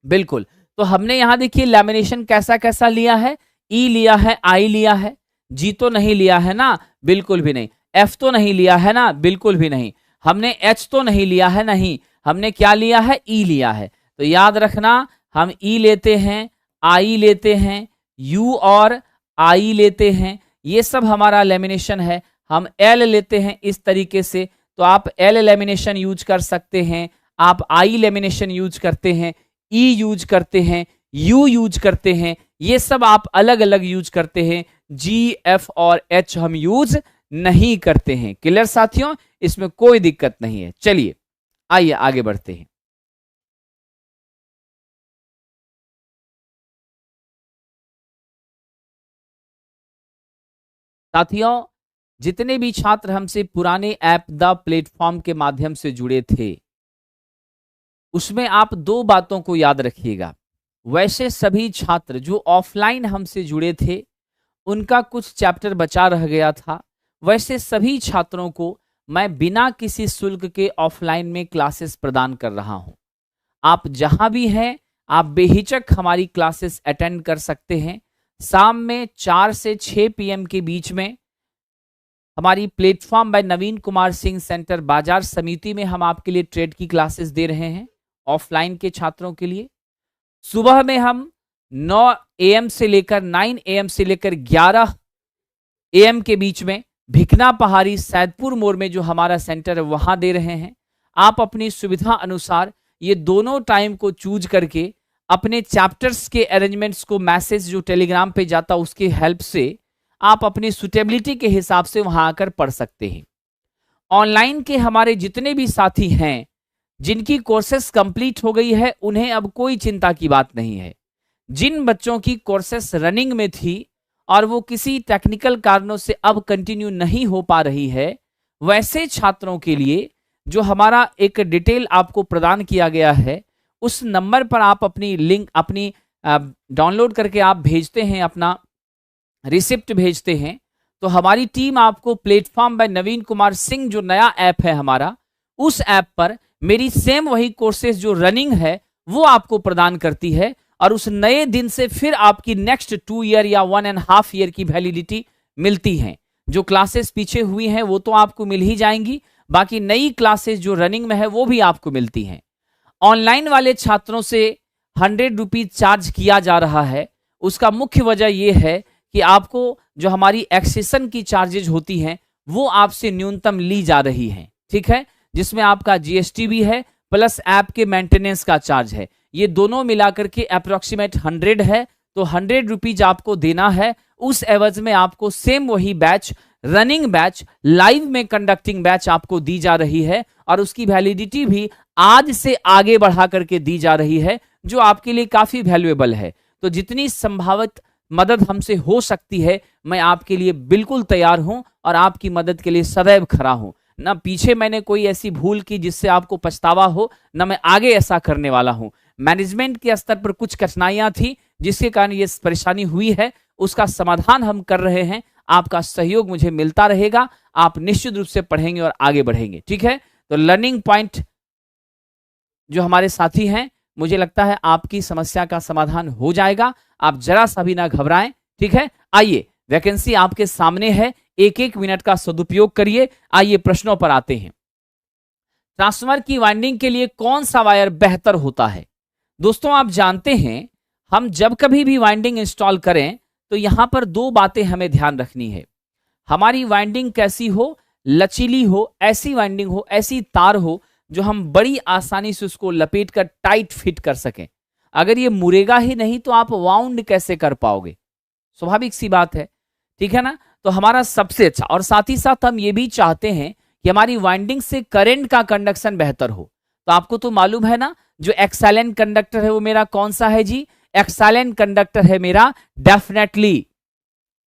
बिल्कुल। तो हमने यहां देखिए लैमिनेशन कैसा कैसा लिया है, ई लिया है, आई लिया है, जी तो नहीं लिया है ना, बिल्कुल भी नहीं, एफ तो नहीं लिया है ना, बिल्कुल भी नहीं, हमने एच तो नहीं लिया है, नहीं, हमने क्या लिया है, ई लिया है। तो याद रखना, हम ई लेते हैं, आई लेते हैं, यू और आई लेते हैं, ये सब हमारा लेमिनेशन है। हम एल लेते हैं इस तरीके से, तो आप एल लेमिनेशन यूज कर सकते हैं, आप आई लेमिनेशन यूज करते हैं, ई यूज करते हैं, यू यूज करते हैं, ये सब आप अलग अलग यूज करते हैं, जी, एफ और एच हम यूज नहीं करते हैं। क्लियर साथियों, इसमें कोई दिक्कत नहीं है। चलिए आइए आगे बढ़ते हैं। साथियों, जितने भी छात्र हमसे पुराने ऐप द प्लेटफॉर्म के माध्यम से जुड़े थे, उसमें आप दो बातों को याद रखिएगा। वैसे सभी छात्र जो ऑफलाइन हमसे जुड़े थे उनका कुछ चैप्टर बचा रह गया था, वैसे सभी छात्रों को मैं बिना किसी शुल्क के ऑफलाइन में क्लासेस प्रदान कर रहा हूं। आप जहां भी हैं आप बेहिचक हमारी क्लासेस अटेंड कर सकते हैं। शाम में 4 से 6 PM के बीच में हमारी platform by Naveen Kumar Singh centre बाजार समिति में हम आपके लिए ट्रेड की क्लासेस दे रहे हैं ऑफलाइन के छात्रों के लिए। सुबह में हम 9 AM से लेकर 9 AM से लेकर 11 AM के बीच में भिकना पहाड़ी सैदपुर मोड़ में जो हमारा सेंटर है वहां दे रहे हैं। आप अपनी सुविधा अनुसार ये दोनों टाइम को चूज करके अपने चैप्टर्स के अरेंजमेंट्स को मैसेज जो टेलीग्राम पे जाता उसकी हेल्प से आप अपनी सुटेबिलिटी के हिसाब से वहां आकर पढ़ सकते हैं। ऑनलाइन के हमारे जितने भी साथी हैं जिनकी कोर्सेस कंप्लीट हो गई है उन्हें अब कोई चिंता की बात नहीं है। जिन बच्चों की कोर्सेस रनिंग में थी और वो किसी टेक्निकल कारणों से अब कंटिन्यू नहीं हो पा रही है, वैसे छात्रों के लिए जो हमारा एक डिटेल आपको प्रदान किया गया है उस नंबर पर आप अपनी लिंक अपनी डाउनलोड करके आप भेजते हैं, अपना रिसिप्ट भेजते हैं, तो हमारी टीम आपको प्लेटफॉर्म बाय नवीन कुमार सिंह जो नया ऐप है हमारा, उस ऐप पर मेरी सेम वही कोर्सेज जो रनिंग है वो आपको प्रदान करती है और उस नए दिन से फिर आपकी नेक्स्ट 2 ईयर या 1.5 ईयर की वैलिडिटी मिलती है। जो क्लासेस पीछे हुई हैं वो तो आपको मिल ही जाएंगी, बाकी नई क्लासेस जो रनिंग में है वो भी आपको मिलती हैं। ऑनलाइन वाले छात्रों से 100 रुपीज चार्ज किया जा रहा है। उसका मुख्य वजह यह है कि आपको जो हमारी एक्सेशन की चार्जेज होती हैं वो आपसे न्यूनतम ली जा रही हैं, ठीक है, जिसमें आपका GST भी है प्लस ऐप के मेंटेनेंस का चार्ज है। ये दोनों मिलाकर के अप्रोक्सीमेट 100 है, तो 100 रुपीज आपको देना है। उस एवज में आपको सेम वही बैच रनिंग बैच लाइव में कंडक्टिंग बैच आपको दी जा रही है और उसकी वैलिडिटी भी आज से आगे बढ़ा करके दी जा रही है जो आपके लिए काफी वैल्यूएबल है। तो जितनी संभावित मदद हमसे हो सकती है मैं आपके लिए बिल्कुल तैयार हूं और आपकी मदद के लिए सदैव खड़ा हूं। ना पीछे मैंने कोई ऐसी भूल की जिससे आपको पछतावा हो, ना मैं आगे ऐसा करने वाला हूं। मैनेजमेंट के स्तर पर कुछ कठिनाइयां थी जिसके कारण ये परेशानी हुई है, उसका समाधान हम कर रहे हैं। आपका सहयोग मुझे मिलता रहेगा, आप निश्चित रूप से पढ़ेंगे और आगे बढ़ेंगे, ठीक है। तो लर्निंग पॉइंट जो हमारे साथी हैं, मुझे लगता है आपकी समस्या का समाधान हो जाएगा, आप जरा सा भी ना घबराएं, ठीक है। आइए, वैकेंसी आपके सामने है, 1-1 मिनट का सदुपयोग करिए। आइए प्रश्नों पर आते हैं। ट्रांसफार्मर की वाइंडिंग के लिए कौन सा वायर बेहतर होता है? दोस्तों आप जानते हैं हम जब कभी भी वाइंडिंग इंस्टॉल करें तो यहां पर 2 बातें हमें ध्यान रखनी है। हमारी वाइंडिंग कैसी हो, लचीली हो, ऐसी वाइंडिंग हो, ऐसी तार हो जो हम बड़ी आसानी से उसको लपेट कर टाइट फिट कर सकें। अगर ये मुड़ेगा ही नहीं तो आप वाउंड कैसे कर पाओगे? स्वाभाविक सी बात है, ठीक है ना। तो हमारा सबसे अच्छा, और साथ ही साथ हम ये भी चाहते हैं कि हमारी वाइंडिंग से करंट का कंडक्शन बेहतर हो। तो आपको तो मालूम है ना जो एक्सेलेंट कंडक्टर है वो मेरा कौन सा है जी? एक्सेलेंट कंडक्टर है मेरा डेफिनेटली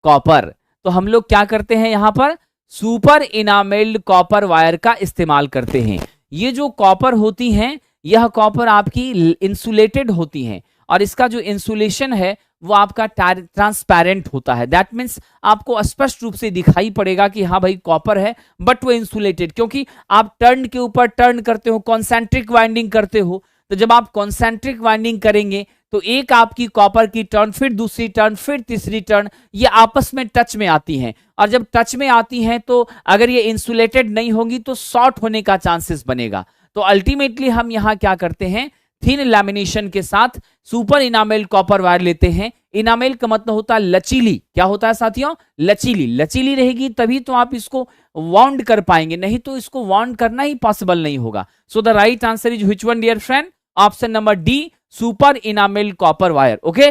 कॉपर। तो हम लोग क्या करते हैं यहां पर? सुपर इनामेल्ड कॉपर वायर का इस्तेमाल करते हैं। ये जो कॉपर होती हैं यह कॉपर आपकी इंसुलेटेड होती हैं और इसका जो इंसुलेशन है वो आपका ट्रांसपेरेंट होता है। दैट मीन्स आपको स्पष्ट रूप से दिखाई पड़ेगा कि हाँ भाई कॉपर है बट वो इंसुलेटेड, क्योंकि आप टर्न के ऊपर टर्न करते हो, कॉन्सेंट्रिक वाइंडिंग करते हो। तो जब आप कॉन्सेंट्रिक वाइंडिंग करेंगे तो एक आपकी कॉपर की टर्न, फिर दूसरी टर्न, फिर तीसरी टर्न, ये आपस में टच में आती हैं और जब टच में आती हैं तो अगर ये इंसुलेटेड नहीं होंगी तो शॉर्ट होने का चांसेस बनेगा। तो अल्टीमेटली हम यहाँ क्या करते हैं? थिन लैमिनेशन के साथ सुपर इनामेल कॉपर वायर लेते हैं। इनामेल का मतलब होता है लचीली। क्या होता है साथियों? लचीली। लचीली रहेगी तभी तो आप इसको वाउंड कर पाएंगे, नहीं तो इसको वाउंड करना ही पॉसिबल नहीं होगा। So the right answer is which one dear friend? Option number D, super enamel copper wire. Okay,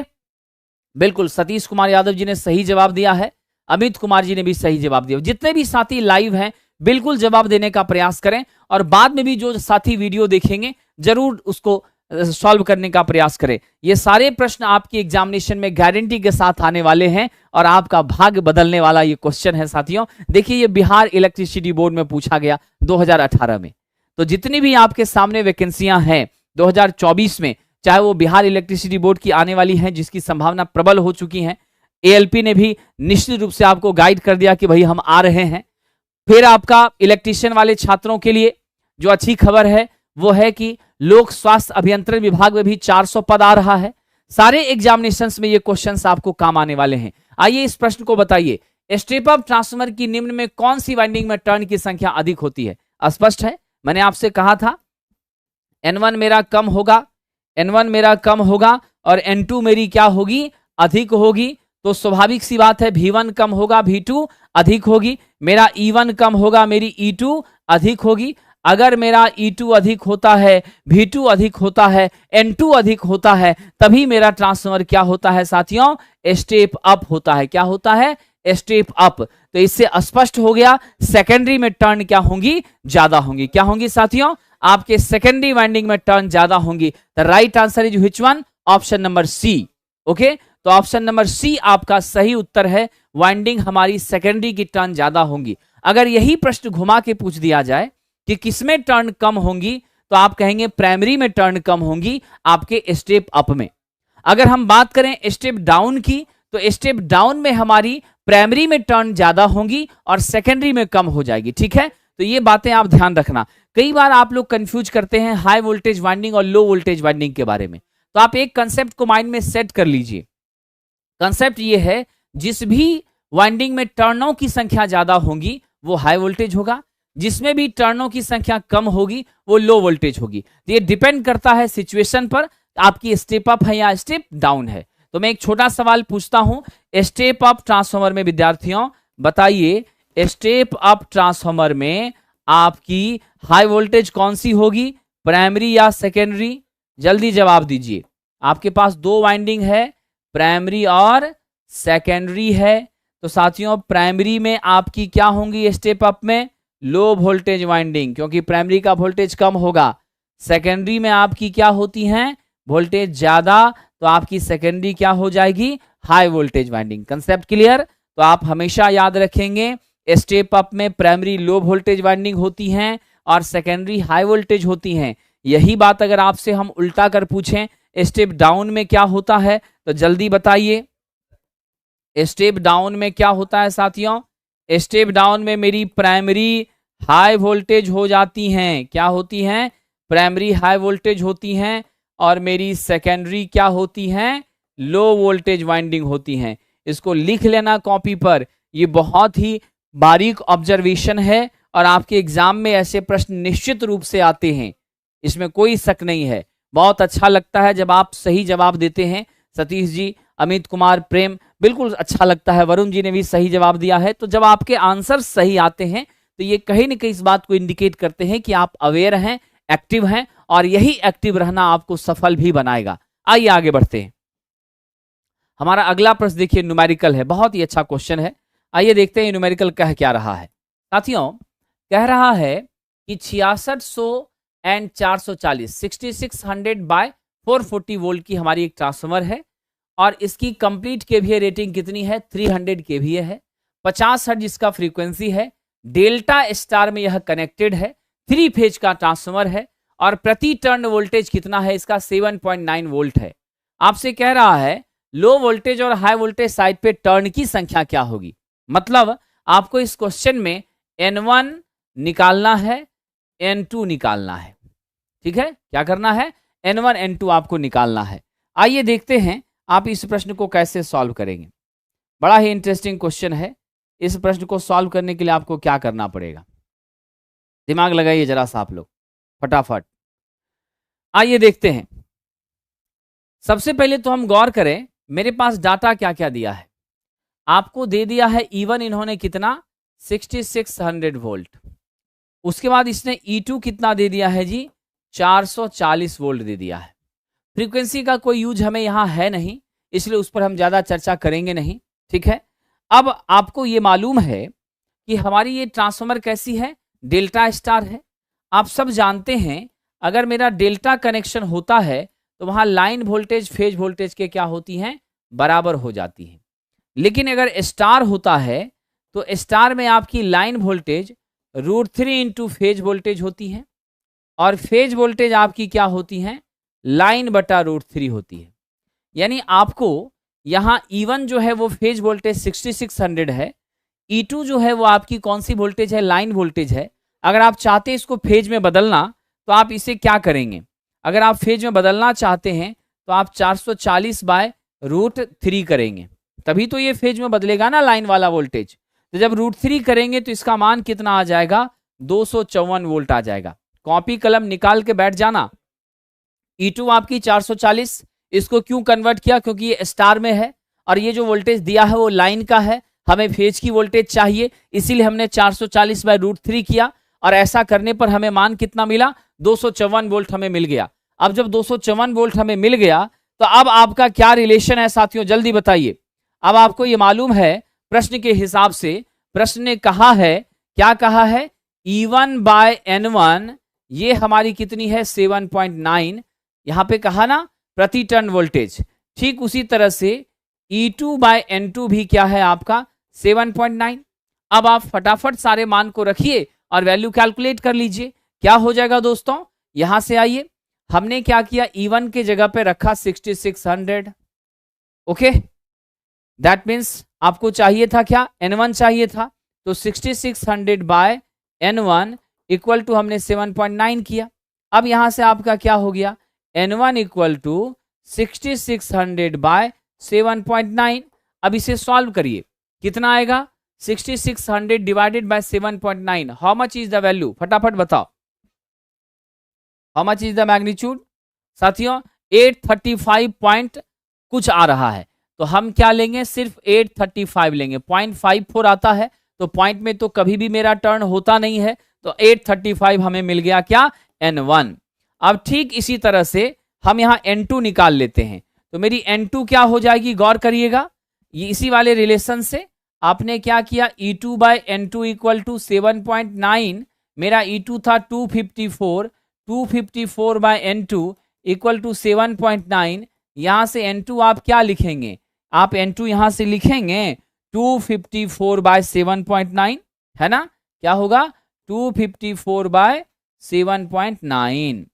बिल्कुल सतीश कुमार यादव जी ने सही जवाब दिया है, अमित कुमार जी ने भी सही जवाब दिया। जितने भी साथी लाइव हैं बिल्कुल जवाब देने का प्रयास करें और बाद में भी जो साथी वीडियो देखेंगे जरूर उसको सॉल्व करने का प्रयास करें। ये सारे प्रश्न आपकी एग्जामिनेशन में गारंटी के साथ आने वाले हैं और आपका भाग्य बदलने वाला ये क्वेश्चन है साथियों। देखिए ये बिहार इलेक्ट्रिसिटी बोर्ड में पूछा गया 2018 में। तो जितनी भी आपके सामने वैकेंसियां हैं 2024 में, चाहे वो बिहार इलेक्ट्रिसिटी बोर्ड की आने वाली हैं जिसकी संभावना प्रबल हो चुकी है, एएलपी ने भी निश्चित रूप से आपको गाइड कर दिया कि भाई हम आ रहे हैं। फिर आपका इलेक्ट्रीशियन वाले छात्रों के लिए जो अच्छी खबर है वो है कि लोक स्वास्थ्य अभियंत्रण विभाग में भी 400 पद आ रहा है। सारे एग्जामिनेशंस में ये क्वेश्चंस आपको काम आने वाले हैं। आइए इस प्रश्न को बताइए, स्टेप अप ट्रांसफार्मर की निम्न में कौन सी वाइंडिंग में टर्न की संख्या अधिक होती है? स्पष्ट है, मैंने आपसे कहा था N1 मेरा कम होगा, N1 मेरा कम होगा और N2 मेरी क्या होगी? अधिक होगी। तो स्वाभाविक सी बात है V1 कम होगा, V2 अधिक होगी। मेरा E1 कम होगा, मेरी E2 अधिक होगी। अगर मेरा E2 अधिक होता है, V2 अधिक होता है, N2 अधिक होता है, तभी मेरा ट्रांसफार्मर क्या होता है साथियों? स्टेप अप होता है। क्या होता है? Step up. तो इससे स्पष्ट हो गया सेकेंडरी में टर्न क्या होंगी? ज्यादा होंगी। क्या होंगी साथियों? आपके सेकेंडरी वाइंडिंग में टर्न ज्यादा होंगी। The right answer is which one? Option number C. Okay, तो ऑप्शन नंबर सी आपका सही उत्तर है। वाइंडिंग हमारी सेकेंडरी की टर्न ज्यादा होंगी। अगर यही प्रश्न घुमा के पूछ दिया जाए कि किसमें टर्न कम होंगी, तो आप कहेंगे प्राइमरी में टर्न कम होंगी आपके स्टेप अप में। अगर हम बात करें स्टेप डाउन की, तो स्टेप डाउन में हमारी प्राइमरी में टर्न ज्यादा होंगी और सेकेंडरी में कम हो जाएगी। ठीक है, तो ये बातें आप ध्यान रखना। कई बार आप लोग कंफ्यूज करते हैं हाई वोल्टेज वाइंडिंग और लो वोल्टेज वाइंडिंग के बारे में। तो आप एक कंसेप्ट को माइंड में सेट कर लीजिए। कंसेप्ट ये है, जिस भी वाइंडिंग में टर्नों की संख्या ज्यादा होगी वो हाई वोल्टेज होगा, जिसमें भी टर्नों की संख्या कम होगी वो लो वोल्टेज होगी। तो ये डिपेंड करता है सिचुएशन पर, आपकी स्टेप अप है या स्टेप डाउन है। तो मैं एक छोटा सवाल पूछता हूं, स्टेप अप ट्रांसफार्मर में विद्यार्थियों बताइए, स्टेप अप ट्रांसफार्मर में आपकी हाई वोल्टेज कौन सी होगी? प्राइमरी या सेकेंडरी? जल्दी जवाब दीजिए। आपके पास दो वाइंडिंग है, प्राइमरी और सेकेंडरी है। तो साथियों प्राइमरी में आपकी क्या होंगी? स्टेप अप में लो वोल्टेज वाइंडिंग, क्योंकि प्राइमरी का वोल्टेज कम होगा। सेकेंडरी में आपकी क्या होती हैं? वोल्टेज ज्यादा, तो आपकी सेकेंडरी क्या हो जाएगी? High voltage winding. Concept clear? तो आप हमेशा याद रखेंगे स्टेप अप में प्राइमरी लो वोल्टेज वाइंडिंग होती हैं और सेकेंडरी हाई वोल्टेज होती हैं। यही बात अगर आपसे हम उल्टा कर पूछें स्टेप डाउन में क्या होता है, तो जल्दी बताइए। स्टेप डाउन में क्या होता है साथियों? स्टेप डाउन में मेरी प्राइमरी हाई वोल्टेज हो जाती हैं। क्या होती हैं? प्राइमरी हाई वोल्टेज होती हैं और मेरी सेकेंडरी क्या होती हैं? लो वोल्टेज वाइंडिंग होती हैं। इसको लिख लेना कॉपी पर। ये बहुत ही बारीक ऑब्जर्वेशन है और आपके एग्जाम में ऐसे प्रश्न निश्चित रूप से आते हैं, इसमें कोई शक नहीं है। बहुत अच्छा लगता है जब आप सही जवाब देते हैं। सतीश जी, अमित कुमार, प्रेम, बिल्कुल अच्छा लगता है। वरुण जी ने भी सही जवाब दिया है। तो जब आपके आंसर सही आते हैं तो ये कहीं ना कहीं इस बात को इंडिकेट करते हैं कि आप अवेयर हैं, एक्टिव हैं, और यही एक्टिव रहना आपको सफल भी बनाएगा। आइए आगे बढ़ते हैं। हमारा अगला प्रश्न देखिए, न्यूमेरिकल है, बहुत ही अच्छा क्वेश्चन है। आइए देखते हैं न्यूमेरिकल कह क्या रहा है। साथियों कह रहा है कि 6600 एंड 440 6600 बाय 440 वोल्ट की हमारी एक ट्रांसफार्मर है और इसकी कंप्लीट केवीए रेटिंग कितनी है? 300 केवीए है। 50 हर्ट्ज इसका फ्रीक्वेंसी है। डेल्टा स्टार में यह कनेक्टेड है। 3 फेज का ट्रांसफार्मर है और प्रति टर्न वोल्टेज कितना है इसका? 7.9 वोल्ट है। आपसे कह रहा है लो वोल्टेज और हाई वोल्टेज साइड पे टर्न की संख्या क्या होगी। मतलब आपको इस क्वेश्चन में N1 निकालना है, N2 निकालना है। ठीक है, क्या करना है? N1 N2 आपको निकालना है। आइए देखते हैं आप इस प्रश्न को कैसे सॉल्व करेंगे। बड़ा ही इंटरेस्टिंग क्वेश्चन है। इस प्रश्न को सॉल्व करने के लिए आपको क्या करना पड़ेगा? दिमाग लगाइए जरा सा आप लोग फटाफट। आइए देखते हैं। सबसे पहले तो हम गौर करें मेरे पास डाटा क्या क्या दिया है। आपको दे दिया है E1 इन्होंने कितना? 6600 वोल्ट। उसके बाद इसने E2 कितना दे दिया है जी? 440 वोल्ट दे दिया है। फ्रीक्वेंसी का कोई यूज हमें यहां है नहीं, इसलिए उस पर हम ज्यादा चर्चा करेंगे नहीं। ठीक है, अब आपको ये मालूम है कि हमारी ये ट्रांसफार्मर कैसी है? डेल्टा स्टार है। आप सब जानते हैं अगर मेरा डेल्टा कनेक्शन होता है तो वहां लाइन वोल्टेज फेज वोल्टेज के क्या होती हैं? बराबर हो जाती है। लेकिन अगर स्टार होता है तो स्टार में आपकी line voltage √3 into phase voltage होती है और फेज वोल्टेज आपकी क्या होती है? लाइन बटा √3 होती है। यानी आपको यहां E1 जो है वो फेज वोल्टेज 6600 है, E2 जो है वो आपकी कौन सी वोल्टेज है, लाइन वोल्टेज है। अगर आप चाहते हैं इसको फेज में बदलना तो आप इसे क्या करेंगे, अगर आप फेज में बदलना चाहते हैं तो आप 440/√3 करेंगे, तभी तो ये फेज में बदलेगा ना लाइन वाला वोल्टेज। तो जब √3 करेंगे तो इसका मान कितना आ जाएगा, 254 वोल्ट आ जाएगा। कॉपी कलम निकाल के बैठ जाना। E2 आपकी 440, इसको क्यों कन्वर्ट किया, क्योंकि ये स्टार में है और ये जो वोल्टेज दिया है वो लाइन का है, हमें फेज की वोल्टेज चाहिए, इसीलिए हमने 440/√3 किया और ऐसा करने पर हमें मान कितना मिला, 254 वोल्ट हमें मिल गया। अब जब 254 वोल्ट हमें मिल गया तो अब आपका क्या रिलेशन है साथियों, जल्दी बताइए। अब आपको ये मालूम है प्रश्न के हिसाब से, प्रश्न ने कहा है, क्या कहा है, E1/N1 ये हमारी कितनी है, 7.9, यहां पे कहा ना प्रति टर्न वोल्टेज। ठीक उसी तरह से E2/N2 भी क्या है आपका 7.9। अब आप फटाफट सारे मान को रखिए और वैल्यू कैलकुलेट कर लीजिए। क्या हो जाएगा दोस्तों, यहां से आइए, हमने क्या किया, E1 के जगह पे रखा 6600। ओके, दैट मीन्स आपको चाहिए था क्या, N1 चाहिए था, तो 6600/N1 इक्वल टू हमने 7.9 किया। अब यहां से आपका क्या हो गया, N1 इक्वल टू 6600/7.9। अब इसे सॉल्व करिए, कितना आएगा, 6600 divided by 7.9, how much is the value, फटाफट बताओ, how much is the magnitude. साथियों 835 पॉइंट कुछ आ रहा है, तो हम क्या लेंगे, सिर्फ 835 लेंगे। 0.54 आता है तो पॉइंट में तो कभी भी मेरा टर्न होता नहीं है, तो 835 हमें मिल गया क्या, N1। अब ठीक इसी तरह से हम यहां N2 निकाल लेते हैं, तो मेरी N2 क्या हो जाएगी, गौर करिएगा, ये इसी वाले रिलेशन से आपने क्या किया, E2/N2 इक्वल टू 7.9, मेरा E2 था 254, 254/N2 इक्वल टू 7.9। यहां से N2 आप क्या लिखेंगे, आप N2 यहां से लिखेंगे 254/7.9, है ना, क्या होगा 254/7.9।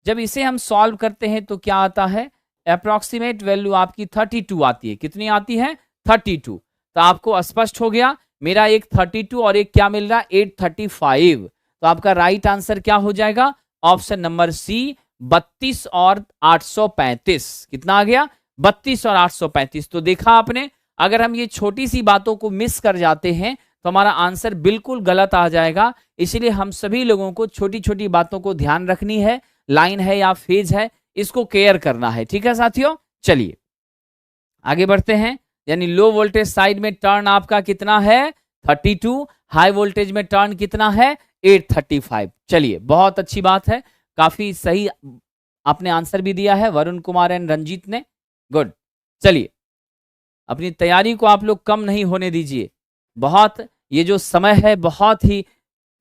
जब इसे हम सॉल्व करते हैं तो क्या आता है, अप्रोक्सीमेट वैल्यू आपकी 32 आती है। कितनी आती है, 32। तो आपको स्पष्ट हो गया, मेरा एक 32 और एक क्या मिल रहा है, 835। तो आपका राइट आंसर क्या हो जाएगा, ऑप्शन नंबर सी, 32 और 835। कितना आ गया, 32 और 835। तो देखा आपने, अगर हम ये छोटी सी बातों को मिस कर जाते हैं तो हमारा आंसर बिल्कुल गलत आ जाएगा। इसलिए हम सभी लोगों को छोटी छोटी बातों को ध्यान रखनी है, लाइन है या फेज है, इसको केयर करना है। ठीक है साथियों, चलिए आगे बढ़ते हैं। यानी लो वोल्टेज साइड में टर्न आपका कितना है, 32, हाई वोल्टेज में टर्न कितना है, 835। चलिए बहुत अच्छी बात है, काफी सही आपने आंसर भी दिया है, वरुण कुमार एंड रंजीत ने, गुड। चलिए अपनी तैयारी को आप लोग कम नहीं होने दीजिए, बहुत ये जो समय है बहुत ही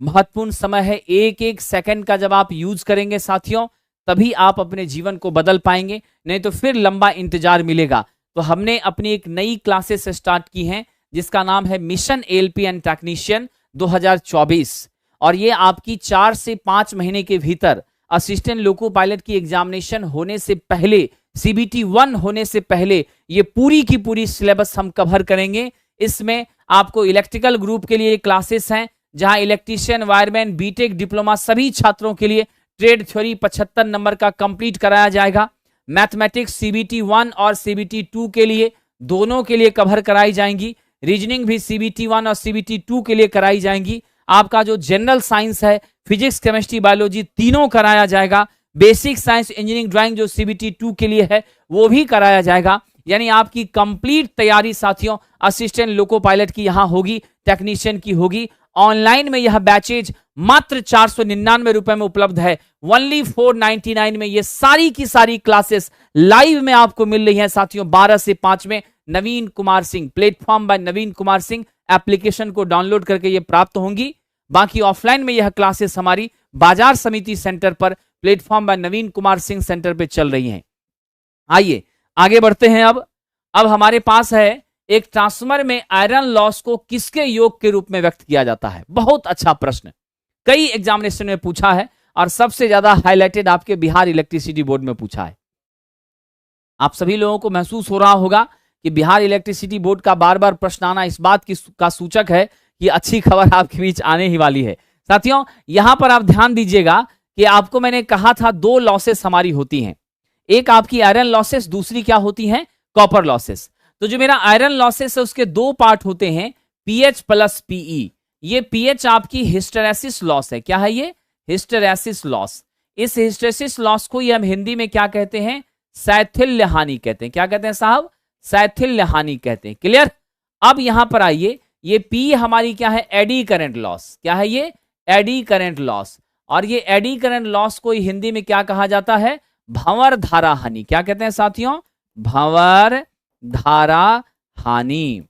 महत्वपूर्ण समय है। एक एक सेकंड का जब आप यूज करेंगे साथियों, तभी आप अपने जीवन को बदल पाएंगे, नहीं तो फिर लंबा इंतजार मिलेगा। तो हमने अपनी एक नई क्लासेस स्टार्ट की हैं जिसका नाम है मिशन एएलपी एंड टेक्नीशियन 2024, और ये आपकी 4 से 5 महीने के भीतर असिस्टेंट लोको पायलट की एग्जामिनेशन होने से पहले, CBT 1 होने से पहले ये पूरी की पूरी सिलेबस हम कवर करेंगे। इसमें आपको इलेक्ट्रिकल ग्रुप के लिए क्लासेस हैं, जहां इलेक्ट्रीशियन, वायरमैन, बीटेक, डिप्लोमा सभी छात्रों के लिए ट्रेड थ्योरी 75 नंबर का कंप्लीट कराया जाएगा। मैथमेटिक्स CBT 1 और CBT 2 के लिए, दोनों के लिए कवर कराई जाएंगी। रीजनिंग भी CBT 1 और CBT 2 के लिए कराई जाएंगी। आपका जो जनरल साइंस है, फिजिक्स, केमिस्ट्री, बायोलॉजी तीनों कराया जाएगा। बेसिक साइंस, इंजीनियरिंग, ड्राइंग जो CBT 2 के लिए है वो भी कराया जाएगा। यानी आपकी कंप्लीट तैयारी साथियों असिस्टेंट लोको पायलट की यहां होगी, टेक्नीशियन की होगी। ऑनलाइन में यह बैचेज मात्र 499 रुपए में उपलब्ध है। ओनली 499 में ये सारी की सारी क्लासेस लाइव में आपको मिल रही हैं साथियों, 12 से 5 में। Naveen Kumar Singh, platform by Naveen Kumar Singh, application को डाउनलोड करके ये प्राप्त होंगी। बाकी ऑफलाइन में यह क्लासेस हमारी बाजार समिति सेंटर पर, platform by Naveen Kumar Singh centre पे चल रही हैं। आइए आगे बढ़ते हैं। अब हमारे पास है एक ट्रांसफार्मर में आयरन लॉस को किसके योग के रूप में व्यक्त किया जाता है। बहुत अच्छा प्रश्न, कई एग्जामिनेशन में पूछा है। और सबसे ज्यादा हाईलाइटेड आपके बिहार इलेक्ट्रिसिटी बोर्ड में पूछा है। आप सभी लोगों को महसूस हो रहा होगा कि बिहार इलेक्ट्रिसिटी बोर्ड का बार बार प्रश्न आना इस बात का सूचक है कि अच्छी खबर आपके बीच आने ही वाली है। साथियों, यहां पर आप ध्यान दीजिएगा कि आपको मैंने कहा था दो लॉसेस हमारी होती हैं, एक आपकी आयरन लॉसेस, दूसरी क्या होती है, कॉपर लॉसेस। तो जो मेरा आयरन लॉसेस है उसके दो पार्ट होते हैं, पीएच प्लस पीई। ये पीएच आपकी हिस्टेरेसिस लॉस है। क्या है ये, हिस्टेरेसिस लॉस। इस हिस्टेरेसिस लॉस को ये हम हिंदी में क्या कहते हैं, शैथिल्य हानि कहते हैं। क्या कहते हैं साहब, शैथिल्य हानि कहते हैं। क्लियर। अब यहां पर आइए, ये पी हमारी क्या है, एडी करंट लॉस। क्या है ये, एडी करंट लॉस। और ये एडी करंट लॉस को हिंदी में क्या कहा जाता है, भंवर धारा हानि। क्या कहते हैं साथियों, भंवर धारा हानि।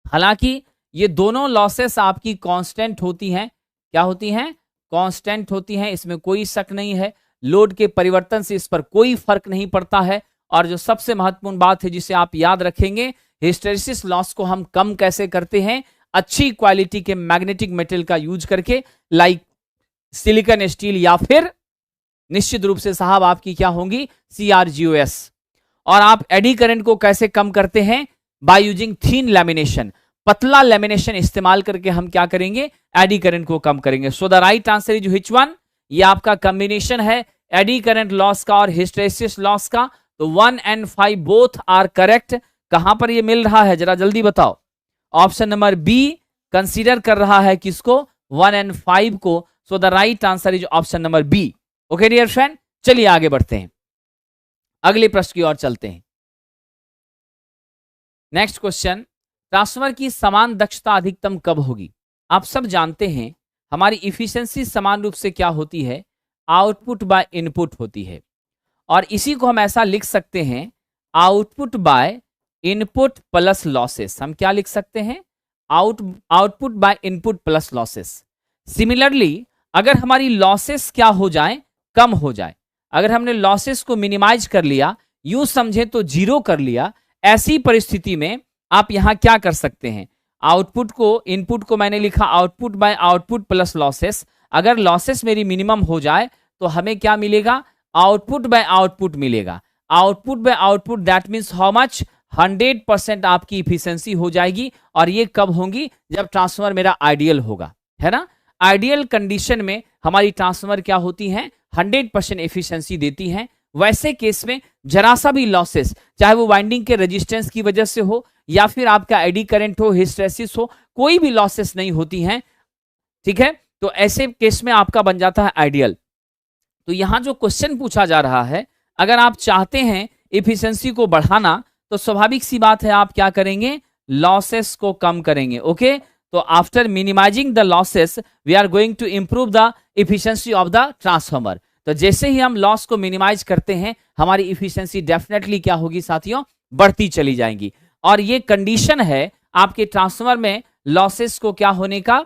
हालांकि ये दोनों लॉसेस आपकी कांस्टेंट होती हैं। क्या होती हैं, कांस्टेंट होती हैं, इसमें कोई शक नहीं है। लोड के परिवर्तन से इस पर कोई फर्क नहीं पड़ता है। और जो सबसे महत्वपूर्ण बात है जिसे आप याद रखेंगे, हिस्टेरेसिस लॉस को हम कम कैसे करते हैं, अच्छी क्वालिटी के मैग्नेटिक मेटल का यूज करके, लाइक सिलिकॉन स्टील या फिर निश्चित रूप से साहब आपकी क्या होंगी, CrGOS। और आप एडी करंट को कैसे कम करते हैं, बाय यूजिंग थिन लैमिनेशन। पतला लैमिनेशन इस्तेमाल करके हम क्या करेंगे, एडी करंट को कम करेंगे। सो the right answer is which one, ये आपका कॉम्बिनेशन है एडी करंट लॉस का और हिस्टेरेसिस लॉस का। तो 1 and 5 बोथ आर करेक्ट। कहां पर ये मिल रहा है जरा जल्दी बताओ। ऑप्शन नंबर बी कंसीडर कर रहा है किसको, 1 and 5 को। So the right answer is option number B. Okay dear friend, चलिए आगे बढ़ते हैं, अगले प्रश्न की ओर चलते हैं। नेक्स्ट क्वेश्चन, ट्रांसफार्मर की समान दक्षता अधिकतम कब होगी। आप सब जानते हैं हमारी इफिशिएंसी समान रूप से क्या होती है, आउटपुट बाय इनपुट होती है। और इसी को हम ऐसा लिख सकते हैं, output by input plus losses. हम क्या लिख सकते हैं, output by input plus losses. Similarly अगर हमारी लॉसेस क्या हो जाए, कम हो जाए, अगर हमने लॉसेस को मिनिमाइज कर लिया, यूं समझे तो जीरो कर लिया, ऐसी परिस्थिति में आप यहां क्या कर सकते हैं, आउटपुट को, इनपुट को मैंने लिखा output by output plus losses. अगर लॉसेस मेरी मिनिमम हो जाए तो हमें क्या मिलेगा, आउटपुट बाय आउटपुट मिलेगा। Output by output that means how much, 100% आपकी इफिशिएंसी हो जाएगी। और ये कब होंगी, जब ट्रांसफार्मर मेरा आइडियल होगा, है ना। आइडियल कंडीशन में हमारी ट्रांसफार्मर क्या होती हैं, 100% एफिशिएंसी देती हैं। वैसे केस में जरा सा भी लॉसेस, चाहे वो वाइंडिंग के रेजिस्टेंस की वजह से हो या फिर आपका एडी करंट हो, हिस्टेरेसिस हो, कोई भी लॉसेस नहीं होती हैं, ठीक है। तो ऐसे केस में आपका बन जाता है आइडियल। तो यहां जो क्वेश्चन पूछा जा रहा है, अगर आप चाहते हैं एफिशिएंसी को बढ़ाना तो स्वाभाविक सी बात है आप क्या करेंगे, लॉसेस को कम करेंगे। ओके, तो after minimizing the losses we are going to improve the efficiency of the transformer. तो जैसे ही हम लॉस को मिनिमाइज करते हैं, हमारी इफिशिएंसी डेफिनेटली क्या होगी साथियों, बढ़ती चली जाएंगी। और ये कंडीशन है आपके ट्रांसफार्मर में लॉसेस को क्या होने का,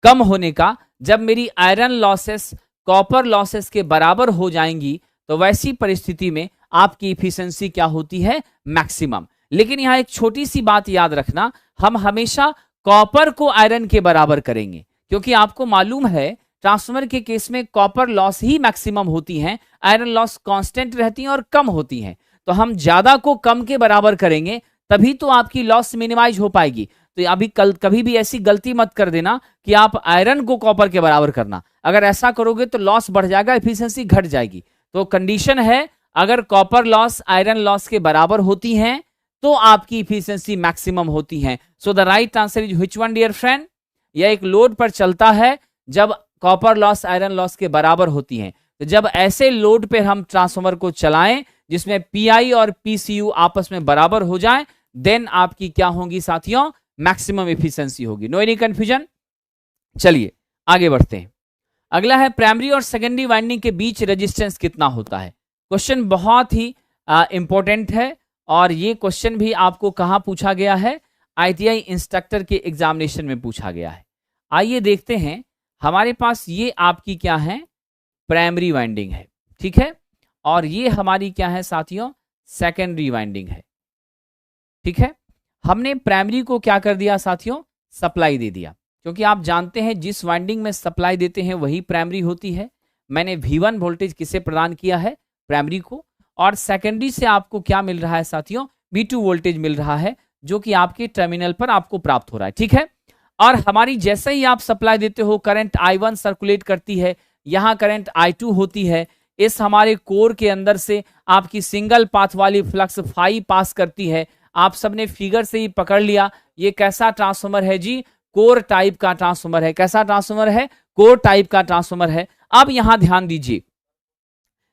कम होने का। जब मेरी आयरन लॉसेस कॉपर लॉसेस के बराबर हो जाएंगी तो वैसी परिस्थिति में आपकी इफिशिएंसी क्या होती है, मैक्सिमम। लेकिन यहां एक छोटी सी बात याद रखना, हम हमेशा कॉपर को आयरन के बराबर करेंगे, क्योंकि आपको मालूम है ट्रांसफार्मर के केस में कॉपर लॉस ही मैक्सिमम होती हैं, आयरन लॉस कांस्टेंट रहती हैं और कम होती हैं। तो हम ज्यादा को कम के बराबर करेंगे तभी तो आपकी लॉस मिनिमाइज हो पाएगी। तो अभी कभी भी ऐसी गलती मत कर देना कि आप आयरन को कॉपर के बराबर करना। अगर ऐसा करोगे तो लॉस बढ़ जाएगा, एफिशिएंसी घट जाएगी। तो कंडीशन है, अगर कॉपर लॉस आयरन लॉस के बराबर होती हैं तो आपकी इफिशिएंसी मैक्सिमम होती है। So the right answer is which one dear friend, यह एक लोड पर चलता है जब कॉपर लॉस आयरन लॉस के बराबर होती हैं। तो जब ऐसे लोड पे हम ट्रांसफार्मर को चलाएं जिसमें पीआई और पीसीयू आपस में बराबर हो जाए, देन आपकी क्या होगी साथियों, मैक्सिमम एफिशिएंसी होगी। No any confusion. चलिए आगे बढ़ते हैं। अगला है प्राइमरी और सेकेंडरी वाइंडिंग के बीच रेजिस्टेंस कितना होता है। क्वेश्चन बहुत ही इंपॉर्टेंट है और ये क्वेश्चन भी आपको कहां पूछा गया है, आईटीआई इंस्ट्रक्टर के एग्जामिनेशन में पूछा गया है। आइए देखते हैं, हमारे पास ये आपकी क्या है, प्राइमरी वाइंडिंग है, ठीक है, और ये हमारी क्या है साथियों, सेकेंडरी वाइंडिंग है, ठीक है। हमने प्राइमरी को क्या कर दिया साथियों, सप्लाई दे दिया, क्योंकि आप जानते हैं जिस वाइंडिंग में सप्लाई देते हैं वही प्राइमरी होती है। मैंने V1 वोल्टेज किसे प्रदान किया है, प्राइमरी को, और सेकेंडरी से आपको क्या मिल रहा है साथियों, V2 वोल्टेज मिल रहा है, जो कि आपके टर्मिनल पर आपको प्राप्त हो रहा है। ठीक है, और हमारी जैसे ही आप सप्लाई देते हो, करंट I1 सर्कुलेट करती है, यहां करंट I2 होती है, इस हमारे कोर के अंदर से आपकी सिंगल पाथ वाली फ्लक्स फाई पास करती है। आप सबने फिगर से ही पकड़ लिया, ये कैसा ट्रांसफॉर्मर है जी, कोर टाइप का ट्रांसफॉर्मर है। कैसा ट्रांसफॉर्मर है, कोर टाइप का ट्रांसफॉर्मर है। अब यहां ध्यान दीजिए,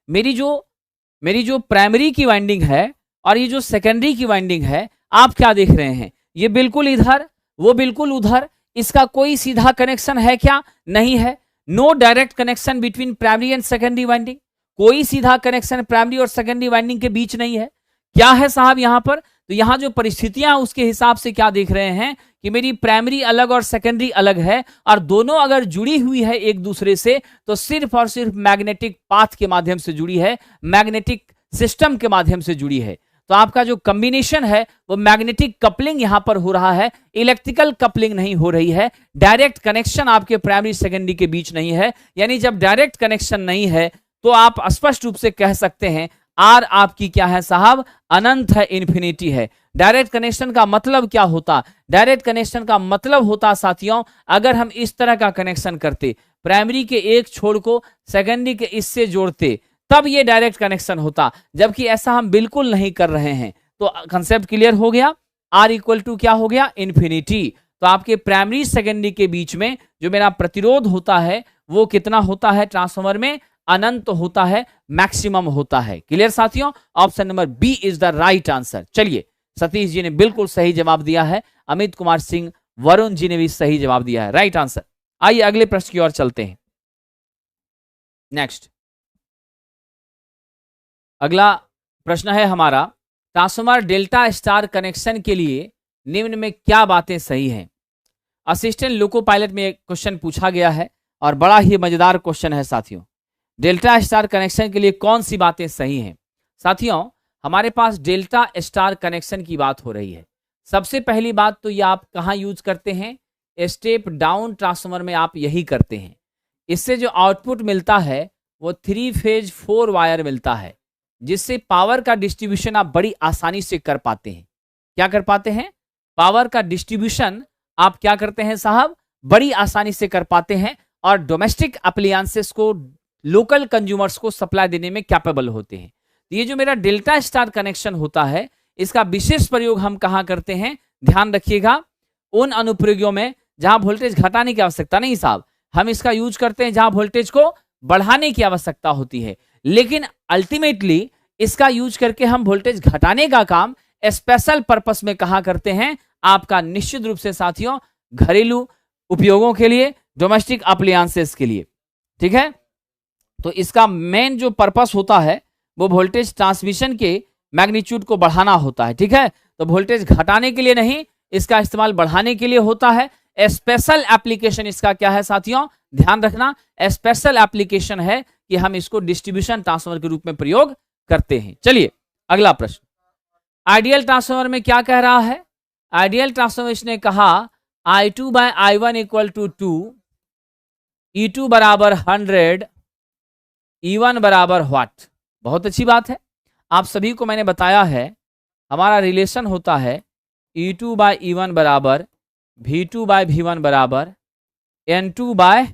मेरी जो प्राइमरी की वाइंडिंग है और ये जो सेकेंडरी की वाइंडिंग है, आप क्या देख रहे हैं, ये बिल्कुल इधर, वो बिल्कुल उधर, इसका कोई सीधा कनेक्शन है क्या, नहीं है। No direct connection between primary and secondary winding, कोई सीधा कनेक्शन प्राइमरी और सेकेंडरी वाइंडिंग के बीच नहीं है। क्या है साहब यहां पर, तो यहां जो परिस्थितियां उसके हिसाब से क्या देख रहे हैं कि मेरी प्राइमरी अलग और सेकेंडरी अलग है, और दोनों अगर जुड़ी हुई है एक दूसरे से तो सिर्फ और सिर्फ मैग्नेटिक पाथ के माध्यम से जुड़ी है, मैग्नेटिक सिस्टम के माध्यम से जुड़ी है। तो आपका जो कॉम्बिनेशन है वो मैग्नेटिक कपलिंग यहां पर हो रहा है, इलेक्ट्रिकल कपलिंग नहीं हो रही है। डायरेक्ट कनेक्शन आपके प्राइमरी सेकेंडरी के बीच नहीं है। यानी जब डायरेक्ट कनेक्शन नहीं है तो आप स्पष्ट रूप से कह सकते हैं आर आपकी क्या है साहब, अनंत है, इंफिनिटी है। डायरेक्ट कनेक्शन का मतलब क्या होता, डायरेक्ट कनेक्शन का मतलब होता साथियों, अगर हम इस तरह का कनेक्शन करते, प्राइमरी के एक छोर को सेकेंडरी के इससे जोड़ते, तब ये डायरेक्ट कनेक्शन होता, जबकि ऐसा हम बिल्कुल नहीं कर रहे हैं। तो कंसेप्ट क्लियर हो गया, आर इक्वल टू क्या हो गया, इंफिनिटी। तो आपके प्राइमरी सेकेंडरी के बीच में जो मेरा प्रतिरोध होता है वो कितना होता है, ट्रांसफॉर्मर में अनंत होता है, मैक्सिमम होता है। क्लियर साथियों, option number B is the right answer. चलिए, सतीश जी ने बिल्कुल सही जवाब दिया है, अमित कुमार सिंह, वरुण जी ने भी सही जवाब दिया है, राइट आंसर। आइए अगले प्रश्न की ओर चलते हैं। नेक्स्ट, अगला प्रश्न है हमारा, ट्रांसफॉर्मर डेल्टा स्टार कनेक्शन के लिए निम्न में क्या बातें सही हैं। असिस्टेंट लोको पायलट में एक क्वेश्चन पूछा गया है और बड़ा ही मजेदार क्वेश्चन है साथियों। डेल्टा स्टार कनेक्शन के लिए कौन सी बातें सही हैं। साथियों, हमारे पास डेल्टा स्टार कनेक्शन की बात हो रही है। सबसे पहली बात तो ये आप कहाँ यूज करते हैं, स्टेप डाउन ट्रांसफॉर्मर में आप यही करते हैं। इससे जो आउटपुट मिलता है वो 3 फेज 4 वायर मिलता है, जिससे पावर का डिस्ट्रीब्यूशन आप बड़ी आसानी से कर पाते हैं। क्या कर पाते हैं, पावर का डिस्ट्रीब्यूशन आप क्या करते हैं साहब, बड़ी आसानी से कर पाते हैं, और डोमेस्टिक अप्लायंसेस को, लोकल कंज्यूमर्स को सप्लाई देने में कैपेबल होते हैं। तो ये जो मेरा डेल्टा स्टार कनेक्शन होता है, इसका विशेष प्रयोग हम कहां करते हैं, ध्यान रखिएगा, उन अनुप्रयोगों में जहां वोल्टेज घटाने की आवश्यकता नहीं साहब, हम इसका यूज करते हैं जहां वोल्टेज को बढ़ाने की आवश्यकता होती है। लेकिन अल्टीमेटली इसका यूज करके हम वोल्टेज घटाने का काम स्पेशल पर्पस में कहां करते हैं, आपका निश्चित रूप से साथियों घरेलू उपयोगों के लिए, डोमेस्टिक अप्लायंसेस के लिए। ठीक है, तो इसका मेन जो पर्पस होता है वो वोल्टेज ट्रांसमिशन के मैग्नीट्यूड को बढ़ाना होता है। ठीक है, तो वोल्टेज घटाने के लिए नहीं, इसका इस्तेमाल बढ़ाने के लिए होता है। स्पेशल एप्लीकेशन इसका क्या है साथियों, ध्यान रखना, स्पेशल एप्लीकेशन है कि हम इसको डिस्ट्रीब्यूशन ट्रांसफार्मर के रूप में प्रयोग करते हैं। चलिए अगला प्रश्न, आइडियल ट्रांसफार्मर में क्या कह रहा है, आइडियल ट्रांसफॉर्मेशन ने कहा I2 bye I1 equal to 2, E2 बराबर 100, E1 बराबर व्हाट। बहुत अच्छी बात है, आप सभी को मैंने बताया है हमारा रिलेशन होता है E2 बाय E1 बराबर V2 बाय V1 बराबर N2 बाय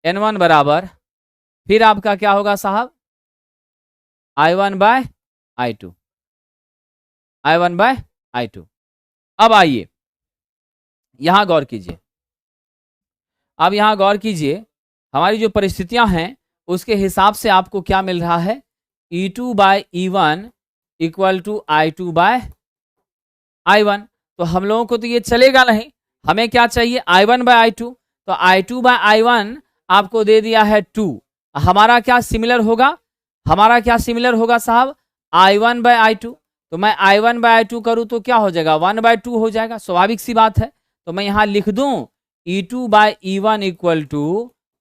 N1 बराबर, फिर आपका क्या होगा साहब, I1 bye I2, I1 bye I2। अब आइए यहां गौर कीजिए, अब यहां गौर कीजिए, हमारी जो परिस्थितियां हैं उसके हिसाब से आपको क्या मिल रहा है, E2 bye E1 equal to I2 bye I1। तो हम लोगों को तो ये चलेगा नहीं, हमें क्या चाहिए, I1 बाय I2। तो I2 बाय I1 आपको दे दिया है 2, हमारा क्या सिमिलर होगा, हमारा क्या सिमिलर होगा साहब, I1 बाय I2। तो मैं I1 बाय I2 करूं तो क्या हो जाएगा, 1/2 हो जाएगा, स्वाभाविक सी बात है। तो मैं यहां लिख दूं E2 bye E1 equal to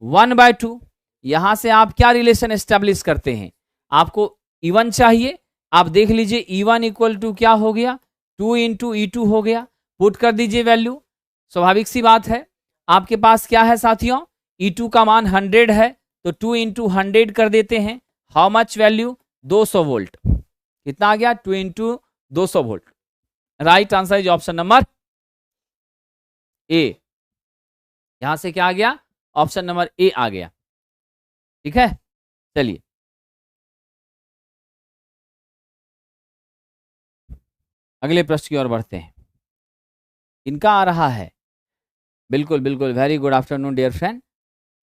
1/2। यहां से आप क्या रिलेशन एस्टेब्लिश करते हैं, आपको E1 चाहिए, आप देख लीजिए E1 इक्वल टू क्या हो गया, 2 इंटू E2 हो गया, पुट कर दीजिए वैल्यू, स्वाभाविक सी बात है। आपके पास क्या है साथियों, E2 का मान 100 है, तो 2 इंटू 100 कर देते हैं। How much value? 200 वोल्ट। कितना आ गया? 2 into 200 volt. Right answer is option number ए। यहां से क्या आ गया? ऑप्शन नंबर ए आ गया। ठीक है, चलिए अगले प्रश्न की ओर बढ़ते हैं। इनका आ रहा है, बिल्कुल बिल्कुल, very good afternoon dear friend.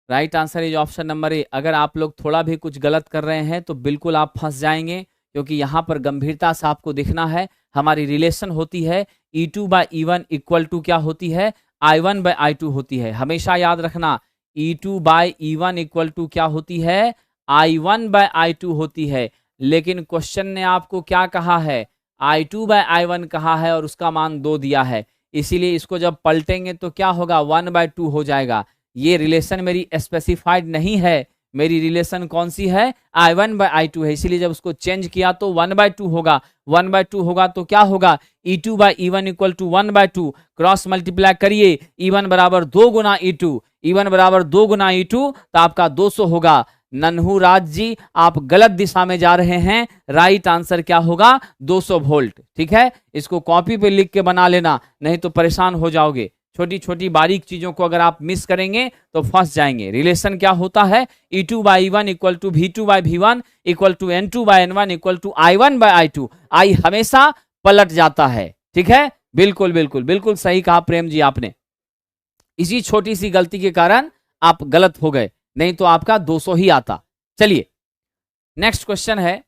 Right answer is option number A. अगर आप लोग थोड़ा भी कुछ गलत कर रहे हैं तो बिल्कुल आप फंस जाएंगे, क्योंकि यहाँ पर गंभीरता से आपको दिखना है। हमारी रिलेशन होती है E2 by E1 equal to क्या होती है? I1 बाई I2 होती है। हमेशा याद रखना, E2 by E1 equal to क्या होती है? I1 बाई I2 होती है। लेकिन क्वेश्चन ने आपको क्या कहा है? I2 बाई I1 कहा है और उसका मान 2 दिया है। इसीलिए इसको जब पलटेंगे तो क्या होगा? 1/2 हो जाएगा। ये रिलेशन मेरी स्पेसिफाइड नहीं है। मेरी रिलेशन कौन सी है? I1 बाई I2 है। इसीलिए जब उसको चेंज किया तो 1/2 होगा। 1/2 होगा तो क्या होगा? E2 by E1 equal to 1/2। Cross multiply करिए, E1 बराबर 2 गुना E2, E1 बराबर 2 गुना E2, तो आपका 200 होगा। नन्हू राज जी, आप गलत दिशा में जा रहे हैं। राइट आंसर क्या होगा? 200 वोल्ट। ठीक है, इसको कॉपी पे लिख के बना लेना, नहीं तो परेशान हो जाओगे। छोटी छोटी बारीक चीजों को अगर आप मिस करेंगे तो फंस जाएंगे। रिलेशन क्या होता है? E2 by E1 equal to V2 by V1 equal to N2 by N1 equal to I1 by I2। I हमेशा पलट जाता है। ठीक है, बिल्कुल बिल्कुल बिल्कुल सही कहा प्रेम जी आपने। इसी छोटी सी गलती के कारण आप गलत हो गए, नहीं तो आपका 200 ही आता। चलिए नेक्स्ट क्वेश्चन है।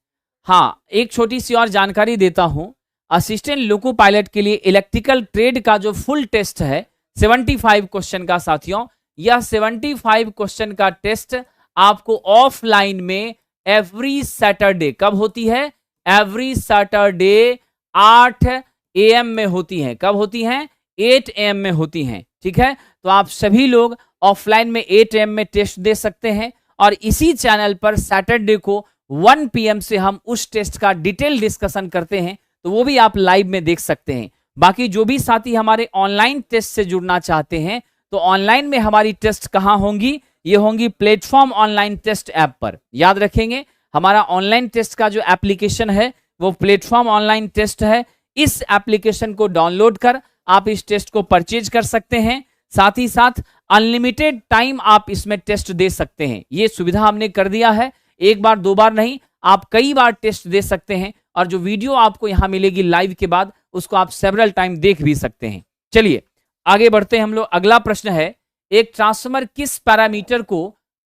हाँ, एक छोटी सी और जानकारी देता हूं। असिस्टेंट लोको पायलट के लिए इलेक्ट्रिकल ट्रेड का जो फुल टेस्ट है 75 क्वेश्चन का साथियों, यह 75 क्वेश्चन का टेस्ट आपको ऑफलाइन में एवरी सैटरडे, कब होती है? एवरी सैटरडे 8 AM में होती है। कब होती हैं? 8 AM में होती हैं। ठीक है, तो आप सभी लोग ऑफलाइन में 8 AM में टेस्ट दे सकते हैं, और इसी चैनल पर सैटरडे को 1 PM से हम उस टेस्ट का डिटेल डिस्कशन करते हैं, तो वो भी आप लाइव में देख सकते हैं। बाकी जो भी साथी हमारे ऑनलाइन टेस्ट से जुड़ना चाहते हैं, तो ऑनलाइन में हमारी टेस्ट कहां होंगी? ये होंगी प्लेटफॉर्म ऑनलाइन टेस्ट ऐप पर। याद रखेंगे, हमारा ऑनलाइन टेस्ट का जो एप्लीकेशन है वो प्लेटफॉर्म ऑनलाइन टेस्ट है। इस एप्लीकेशन को डाउनलोड कर आप इस टेस्ट को परचेज कर सकते हैं। साथ ही साथ अनलिमिटेड टाइम आप इसमें टेस्ट दे सकते हैं। ये सुविधा हमने कर दिया है। एक बार दो बार नहीं, आप कई बार टेस्ट दे सकते हैं, और जो वीडियो आपको यहां मिलेगी लाइव के बाद, उसको आप सेवरल टाइम देख भी सकते हैं। चलिए आगे बढ़ते हैं हम लोग। अगला प्रश्न है, एक ट्रांसफार्मर किस पैरामीटर को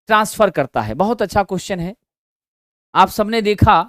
ट्रांसफर करता है? बहुत अच्छा क्वेश्चन है। आप सबने देखा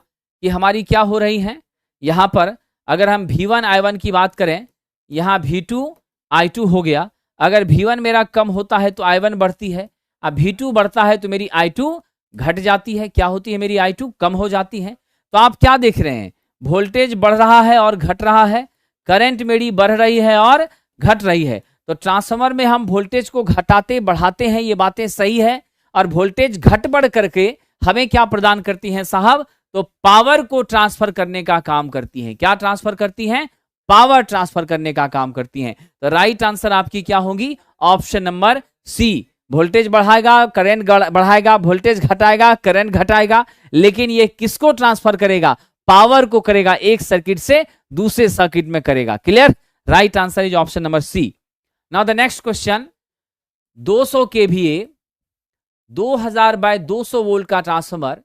कि हमारी क्या हो रही है यहां पर। अगर हम V1 I1 की बात करें, यहां V2 I2 हो गया। अगर V1 मेरा कम होता है तो I1 बढ़ती है, अब V2 बढ़ता है तो मेरी I2 घट जाती है। क्या होती है? मेरी I2 कम हो जाती है। तो आप क्या देख रहे हैं? वोल्टेज बढ़ रहा है और घट रहा है, करंट मेरी बढ़ रही है और घट रही है। तो ट्रांसफार्मर में हम वोल्टेज को घटाते बढ़ाते हैं, ये बातें सही है। और वोल्टेज घट बढ़ करके हमें क्या प्रदान करती हैं साहब? तो पावर को ट्रांसफर करने का काम करती हैं। क्या ट्रांसफर करती हैं? पावर ट्रांसफर करने का काम करती हैं। तो राइट आंसर आपकी क्या होगी? Option number C. वोल्टेज बढ़ाएगा, करंट बढ़ाएगा, वोल्टेज घटाएगा, करंट घटाएगा, लेकिन ये किसको ट्रांसफर करेगा? पावर को करेगा। एक सर्किट से दूसरे सर्किट में करेगा। Clear? Right answer is option number C. Now the next question, 200 kVA 2000 by 200 volt का ट्रांसफार्मर,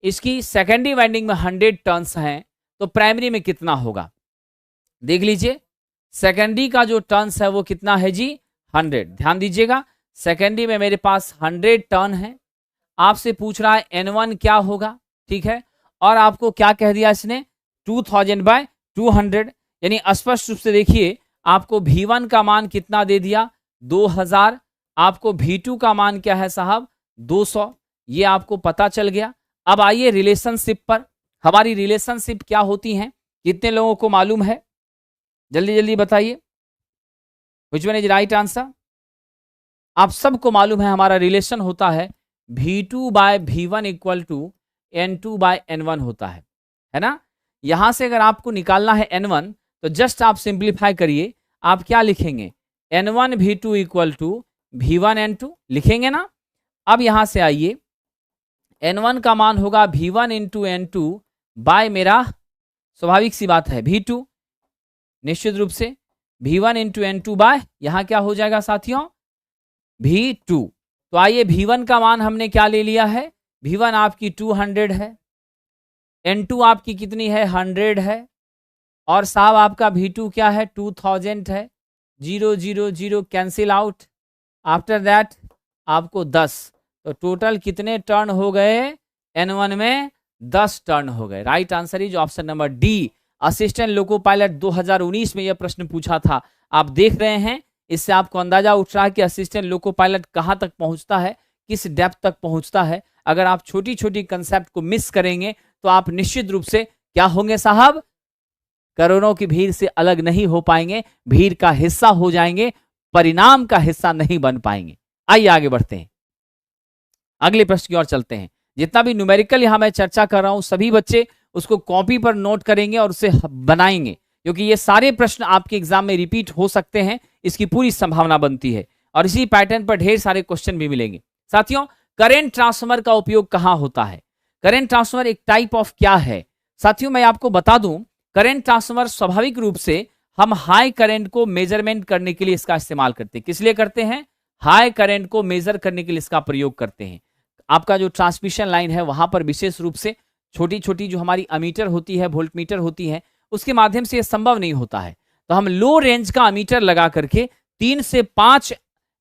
इसकी सेकेंडरी वाइंडिंग में 100 टर्न्स हैं, तो प्राइमरी में कितना होगा? देख लीजिए, सेकेंडरी का जो टर्न्स है वो कितना है जी? 100। ध्यान दीजिएगा, सेकेंडरी में मेरे पास 100 टर्न है। आपसे पूछ रहा है N1 क्या होगा। ठीक है, और आपको क्या कह दिया इसने? 2000 बाय 200। यानी स्पष्ट रूप से देखिए, आपको V1 का मान कितना दे दिया? 2000। आपको V2 का मान क्या है साहब? 200। ये आपको पता चल गया। अब आइए रिलेशनशिप पर। हमारी रिलेशनशिप क्या होती हैं? कितने लोगों को मालूम है? जल्दी जल्दी बताइए। Which one is right answer? आप सबको मालूम है हमारा रिलेशन होता है V2 by V1 equal to N2 bye N1 होता है ना। यहां से अगर आपको निकालना है N1, तो जस्ट आप सिंप्लीफाई करिए। आप क्या लिखेंगे? N1 V2 equal to V1 N2 लिखेंगे ना। अब यहां से आइए, N1 का मान होगा V1 इंटू N2 बाय मेरा, स्वाभाविक सी बात है, V2, निश्चित रूप से V1 इंटू N2 बाय, यहां क्या हो जाएगा साथियों, V2। तो आइए V1 का मान हमने क्या ले लिया है, V1 आपकी 200 है, N2 आपकी कितनी है, 100 है, और साहब आपका V2 क्या है, 2000 है। 0 0 0 कैंसिल आउट, आफ्टर दैट आपको 10, तो टोटल कितने टर्न हो गए, N1 में 10 टर्न हो गए। Right answer is option number D. Assistant loco pilot 2019 में यह प्रश्न पूछा था। आप देख रहे हैं, इससे आपको अंदाजा उठ रहा है कि असिस्टेंट लोको पायलट कहां तक पहुंचता है, किस डेप्थ तक पहुंचता है। अगर आप छोटी छोटी कंसेप्ट को मिस करेंगे तो आप निश्चित रूप से क्या होंगे साहब, करोड़ों की भीड़ से अलग नहीं हो पाएंगे, भीड़ का हिस्सा हो जाएंगे, परिणाम का हिस्सा नहीं बन पाएंगे। आइए आगे बढ़ते हैं, अगले प्रश्न की ओर चलते हैं। जितना भी न्यूमेरिकल यहां मैं चर्चा कर रहा हूं, सभी बच्चे उसको कॉपी पर नोट करेंगे और उसे बनाएंगे, क्योंकि ये सारे प्रश्न आपके एग्जाम में रिपीट हो सकते हैं, इसकी पूरी संभावना बनती है, और इसी पैटर्न पर ढेर सारे क्वेश्चन भी मिलेंगे। साथियों, करंट ट्रांसफार्मर का उपयोग कहां होता है? करंट ट्रांसफार्मर एक टाइप ऑफ क्या है? साथियों, मैं आपको बता दूं, करंट ट्रांसफार्मर स्वाभाविक रूप से हम हाई करंट को मेजरमेंट करने के लिए इसका इस्तेमाल करते हैं। किस लिए करते हैं? हाई करंट को मेजर करने के लिए इसका प्रयोग करते हैं। आपका जो ट्रांसमिशन लाइन है वहां पर विशेष रूप से छोटी छोटी जो हमारी अमीटर होती है, वोल्टमीटर होती है, उसके माध्यम से यह संभव नहीं होता है। तो हम लो रेंज का अमीटर लगा करके 3 से 5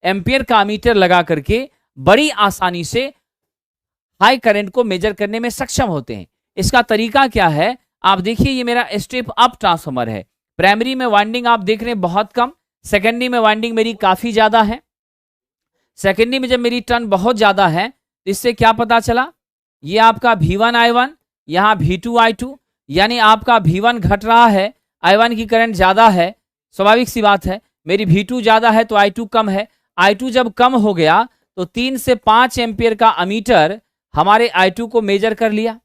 एम्पियर का अमीटर लगा करके बड़ी आसानी से हाई करंट को मेजर करने में सक्षम होते हैं। इसका तरीका क्या है? आप देखिए, ये मेरा स्टेप अप ट्रांसफार्मर है। प्राइमरी में वाइंडिंग आप देख रहे हैं बहुत कम, सेकेंडरी में वाइंडिंग मेरी काफी ज्यादा है। सेकेंडरी में जब मेरी टर्न बहुत ज्यादा है, इससे क्या पता चला, ये आपका V1 I1, यहां V2 I2, यानी आपका V1 घट रहा है, I1 की करंट ज्यादा है। स्वाभाविक सी बात है, मेरी V2 ज्यादा है तो I2 कम है। I2 जब कम हो गया तो 3 से 5 एम्पियर का अमीटर हमारे I2 को मेजर कर लिया।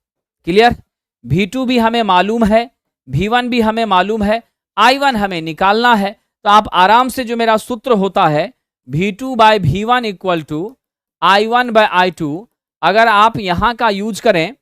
क्लियर? V2 भी हमें मालूम है, V1 भी हमें मालूम है, I1 हमें निकालना है। तो आप आराम से, जो मेरा सूत्र होता है V2 by V1 equal to I1 bye I2, अगर आप यहां का यूज करें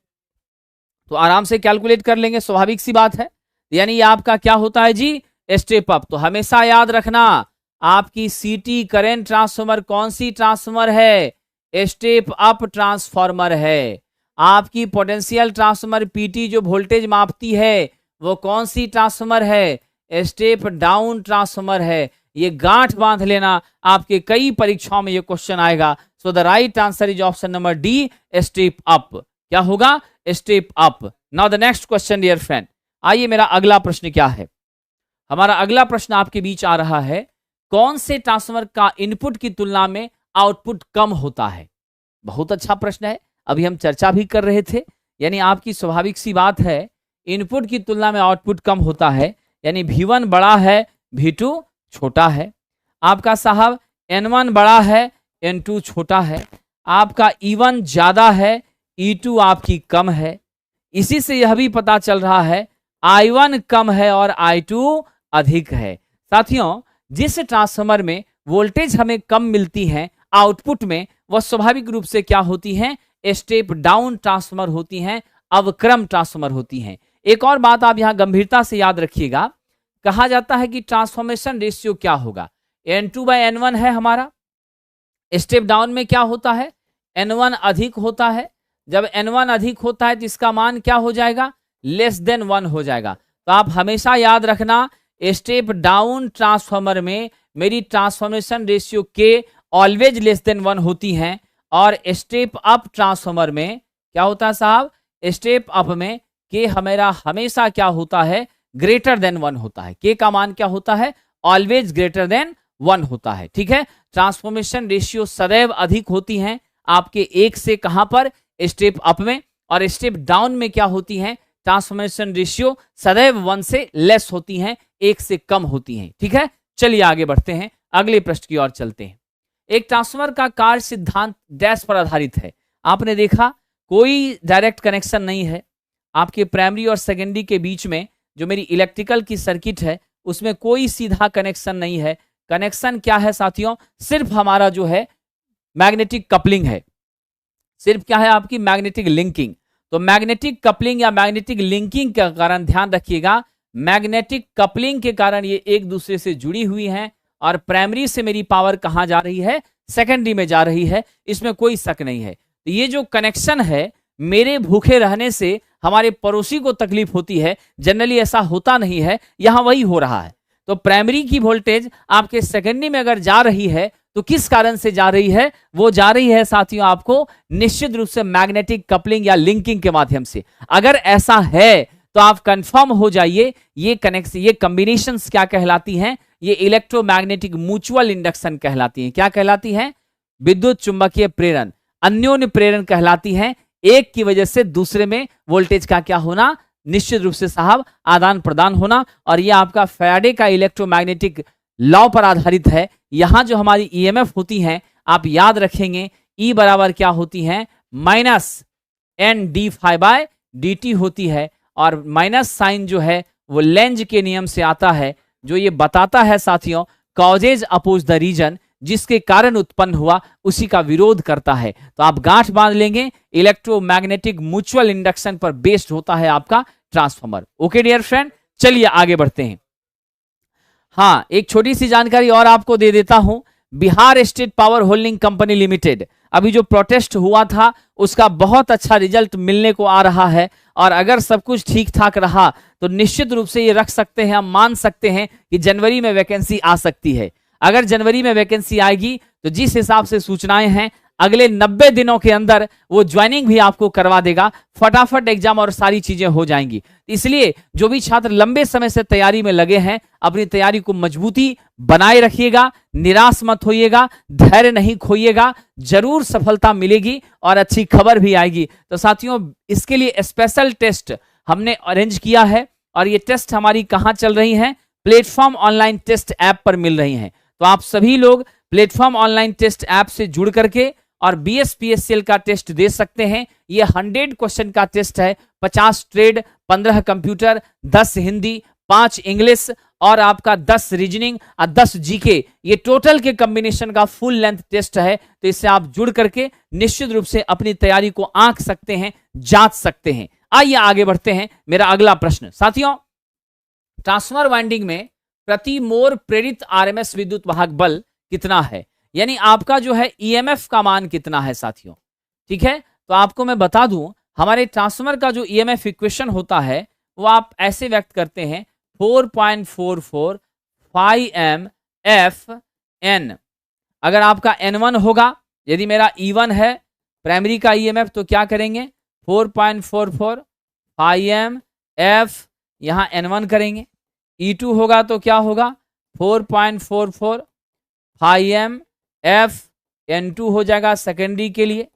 तो आराम से कैलकुलेट कर लेंगे, स्वाभाविक सी बात है। यानी ये आपका क्या होता है जी, स्टेप अप। तो हमेशा याद रखना, आपकी सीटी करंट ट्रांसफार्मर कौन सी ट्रांसफार्मर है? स्टेप अप ट्रांसफार्मर है। आपकी पोटेंशियल ट्रांसफार्मर पीटी जो वोल्टेज मापती है, वो कौन सी ट्रांसफार्मर है? स्टेप डाउन ट्रांसफार्मर है। ये गांठ बांध लेना, आपके कई परीक्षाओं में ये क्वेश्चन आएगा। So the right answer is option number D, step up. क्या होगा? Step up. Now the next question dear friend, आइए मेरा अगला प्रश्न क्या है। हमारा अगला प्रश्न आपके बीच आ रहा है, कौन से ट्रांसफार्मर का इनपुट की तुलना में आउटपुट कम होता है? बहुत अच्छा प्रश्न है, अभी हम चर्चा भी कर रहे थे। यानी आपकी स्वाभाविक सी बात है, इनपुट की तुलना में आउटपुट कम होता है, यानी V1 बड़ा है, V2 छोटा है। आपका साहब N1 बड़ा है, N2 छोटा है। आपका E1 ज्यादा है, E2 आपकी कम है। इसी से यह भी पता चल रहा है I1 कम है और I2 अधिक है। साथियों, जिस ट्रांसफार्मर में वोल्टेज हमें कम मिलती है आउटपुट में, वह स्वाभाविक रूप से क्या होती हैं? स्टेप डाउन ट्रांसफार्मर होती हैं, अवक्रम ट्रांसफार्मर होती हैं। एक और बात आप यहां गंभीरता से याद रखिएगा, कहा जाता है कि ट्रांसफॉर्मेशन रेशियो क्या होगा? N2 बाय N1 है हमारा। स्टेप डाउन में क्या होता है? N1 अधिक होता है। जब N1 अधिक होता है तो इसका मान क्या हो जाएगा? लेस देन 1 हो जाएगा। तो आप हमेशा याद रखना, स्टेप डाउन ट्रांसफार्मर में मेरी ट्रांसफॉर्मेशन रेशियो के ऑलवेज लेस देन 1 होती हैं, और स्टेप अप ट्रांसफार्मर में क्या होता है साहब? स्टेप अप में के हमेरा हमेशा क्या होता है? ग्रेटर देन 1 होता है। के का मान क्या होता है? ऑलवेज ग्रेटर देन 1 होता है। ठीक है, ट्रांसफॉर्मेशन रेशियो सदैव अधिक होती हैं आपके एक से, कहां पर? स्टेप अप में। और स्टेप डाउन में क्या होती हैं? ट्रांसफॉर्मेशन रेशियो सदैव 1 से लेस होती हैं, 1 से कम होती हैं। ठीक है, चलिए आगे बढ़ते हैं, अगले प्रश्न की ओर चलते हैं। एक ट्रांसफार्मर का कार्य सिद्धांत डैश पर आधारित है। आपने देखा, कोई डायरेक्ट कनेक्शन नहीं है आपके प्राइमरी और सेकेंडरी के बीच में। जो मेरी इलेक्ट्रिकल की सर्किट है उसमें कोई सीधा कनेक्शन नहीं है। कनेक्शन क्या है साथियों? सिर्फ हमारा जो है मैग्नेटिक कपलिंग है। सिर्फ क्या है आपकी मैग्नेटिक लिंकिंग। तो मैग्नेटिक कपलिंग या मैग्नेटिक लिंकिंग के कारण ध्यान रखिएगा, मैग्नेटिक कपलिंग के कारण ये एक दूसरे से जुड़ी हुई हैं और प्राइमरी से मेरी पावर कहां जा रही है, सेकेंडरी में जा रही है, इसमें कोई शक नहीं है। तो ये जो कनेक्शन है, मेरे भूखे रहने से हमारे पड़ोसी को तकलीफ होती है, जनरली ऐसा होता नहीं है, यहां वही हो रहा है। तो प्राइमरी की वोल्टेज आपके सेकेंडरी में अगर जा रही है तो किस कारण से जा रही है, वो जा रही है साथियों आपको निश्चित रूप से मैग्नेटिक कपलिंग या लिंकिंग के माध्यम से। अगर ऐसा है तो आप कंफर्म हो जाइए, ये कनेक्शन, ये कॉम्बिनेशंस क्या कहलाती हैं, ये इलेक्ट्रोमैग्नेटिक म्यूचुअल इंडक्शन कहलाती हैं। क्या कहलाती हैं? विद्युत चुंबकीय प्रेरण, अन्योन्य प्रेरण कहलाती हैं। एक की वजह से दूसरे में वोल्टेज का क्या होना, निश्चित रूप से साहब आदान प्रदान होना। और यह आपका फैराडे का इलेक्ट्रोमैग्नेटिक लॉ पर आधारित है। यहां जो हमारी ईएमएफ होती हैं आप याद रखेंगे, ई बराबर क्या होती है, minus N d phi by d t होती है। और माइनस साइन जो है वो लेंज के नियम से आता है, जो ये बताता है साथियों कॉजेज अपोज द रीजन, जिसके कारण उत्पन्न हुआ उसी का विरोध करता है। तो आप गांठ बांध लेंगे, इलेक्ट्रोमैग्नेटिक म्यूचुअल इंडक्शन पर बेस्ड होता है आपका ट्रांसफार्मर। ओके डियर फ्रेंड, चलिए आगे बढ़ते हैं। हाँ, एक छोटी सी जानकारी और आपको दे देता हूं। Bihar state power holding company limited, अभी जो प्रोटेस्ट हुआ था उसका बहुत अच्छा रिजल्ट मिलने को आ रहा है। और अगर सब कुछ ठीक ठाक रहा तो निश्चित रूप से ये रख सकते हैं, हम मान सकते हैं कि जनवरी में वैकेंसी आ सकती है। अगर जनवरी में वैकेंसी आएगी तो जिस हिसाब से सूचनाएं हैं, अगले 90 दिनों के अंदर वो ज्वाइनिंग भी आपको करवा देगा, फटाफट एग्जाम और सारी चीजें हो जाएंगी। इसलिए जो भी छात्र लंबे समय से तैयारी में लगे हैं, अपनी तैयारी को मजबूती बनाए रखिएगा, निराश मत होइएगा, धैर्य नहीं खोइएगा, जरूर सफलता मिलेगी और अच्छी खबर भी आएगी। तो साथियों, इसके लिए स्पेशल टेस्ट हमने अरेंज किया है और ये टेस्ट हमारी कहां चल रही है, प्लेटफॉर्म ऑनलाइन टेस्ट ऐप पर मिल रही हैं। तो आप सभी लोग प्लेटफॉर्म ऑनलाइन टेस्ट ऐप से जुड़ करके और BSPSCL का टेस्ट दे सकते हैं। ये 100 क्वेश्चन का टेस्ट है, 50 ट्रेड, 15 कंप्यूटर, 10 हिंदी, 5 इंग्लिश और आपका 10 रीजनिंग और 10 जीके, ये टोटल के कॉम्बिनेशन का फुल लेंथ टेस्ट है। तो इससे आप जुड़ करके निश्चित रूप से अपनी तैयारी को आंक सकते हैं, जांच सकते हैं। आइए आगे बढ़ते हैं। मेरा अगला प्रश्न साथियों, ट्रांसफार्मर वाइंडिंग में प्रति मोर प्रेरित आरएमएस विद्युत वाहक बल कितना है, यानी आपका जो है ईएमएफ का मान कितना है साथियों। ठीक है, तो आपको मैं बता दूं, हमारे ट्रांसफार्मर का जो ईएमएफ इक्वेशन होता है वो आप ऐसे व्यक्त करते हैं 4.44 φm Fn। अगर आपका N1 होगा, यदि मेरा E1 है प्राइमरी का ईएमएफ, तो क्या करेंगे 4.44 φm F, यहां N1 करेंगे। E2 होगा तो क्या होगा 4.44 φm F N2 हो जाएगा सेकेंडरी के लिए,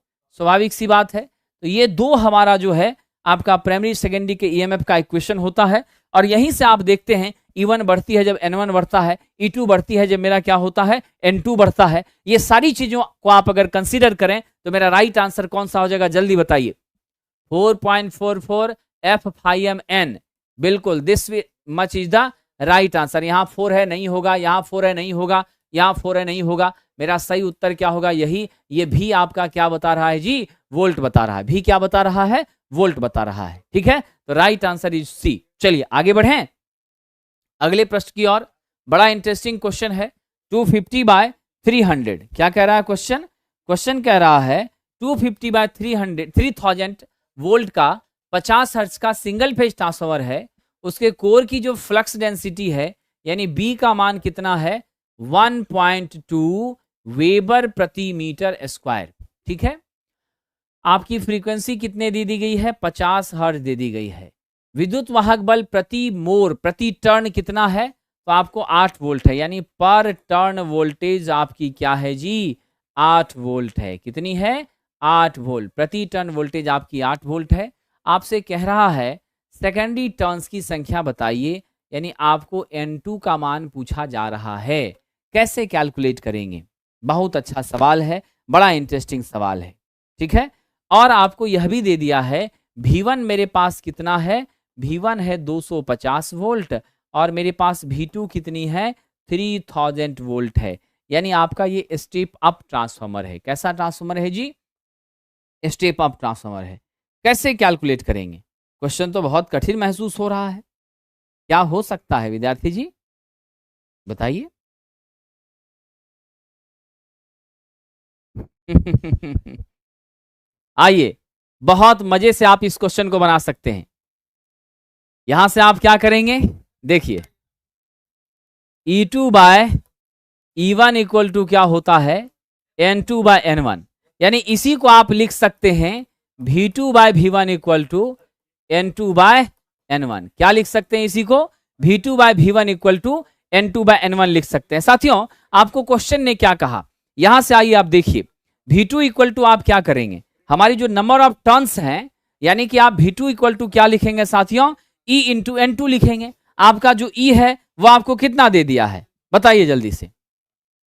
स्वाभाविक सी बात है। तो ये दो हमारा जो है आपका प्राइमरी सेकेंडरी के ईएमएफ का इक्वेशन होता है। और यहीं से आप देखते हैं E1 बढ़ती है जब N1 बढ़ता है, E2 बढ़ती है जब मेरा क्या होता है N2 बढ़ता है। ये सारी चीजों को आप अगर कंसीडर करें तो मेरा राइट आंसर कौन सा हो जाएगा, जल्दी बताइए। 4.44 F φm N, बिल्कुल this much is the right answer. यहाँ 4 है नहीं होगा, यहाँ 4 है नहीं होगा, यहाँ 4 है नहीं होगा। मेरा सही उत्तर क्या होगा, यही। ये भी आपका क्या बता रहा है जी, वोल्ट बता रहा है। भी क्या बता रहा है, वोल्ट बता रहा है। ठीक है, तो राइट आंसर इज सी। चलिए आगे बढ़ें अगले प्रश्न की ओर। बड़ा इंटरेस्टिंग क्वेश्चन है, 250/300। क्या कह रहा है क्वेश्चन? क्वेश्चन कह रहा है 250/300 वोल्ट का 50 हर्ट्ज का सिंगल फेज ट्रांसफार्मर है। उसके कोर की जो फ्लक्स डेंसिटी है यानी बी का मान कितना है, 1.2 वेबर प्रति मीटर स्क्वायर। ठीक है, आपकी फ्रीक्वेंसी कितने दे दी गई है, 50 हर्ट्ज दे दी गई है। विद्युत वाहक बल प्रति मोर प्रति टर्न कितना है, तो आपको 8 वोल्ट है, यानी पर टर्न वोल्टेज आपकी क्या है जी, 8 वोल्ट है। कितनी है, 8 वोल्ट प्रति टर्न वोल्टेज आपकी 8 वोल्ट है। आपसे कह रहा है सेकेंडरी टर्न्स की संख्या बताइए, यानी आपको N2 का मान पूछा जा रहा है। कैसे कैलकुलेट करेंगे, बहुत अच्छा सवाल है, बड़ा इंटरेस्टिंग सवाल है। ठीक है, और आपको यह भी दे दिया है V1 मेरे पास कितना है, V1 है 250 वोल्ट और मेरे पास V2 कितनी है, 3000 वोल्ट है। यानी आपका ये स्टेप अप ट्रांसफार्मर है। कैसा ट्रांसफार्मर है जी, स्टेप अप ट्रांसफार्मर है। कैसे कैलकुलेट करेंगे? क्वेश्चन तो बहुत कठिन महसूस हो रहा है। क्या हो सकता है विद्यार्थी जी, बताइए। आइए, बहुत मजे से आप इस क्वेश्चन को बना सकते हैं। यहां से आप क्या करेंगे, देखिए E2 bye E1 equal to क्या होता है, N2 बाय N1, यानी इसी को आप लिख सकते हैं V2 by V1 equal to N2 bye N1। क्या लिख सकते हैं इसी को, V2 by V1 equal to N2 bye N1 लिख सकते हैं। साथियों, आपको क्वेश्चन ने क्या कहा, यहां से आइए आप देखिए, V2 इक्वल टू आप क्या करेंगे, हमारी जो नंबर ऑफ टर्न्स हैं, यानी कि आप V2 इक्वल टू क्या लिखेंगे साथियों, E इंटू N2 लिखेंगे। आपका जो E है वो आपको कितना दे दिया है, बताइए जल्दी से,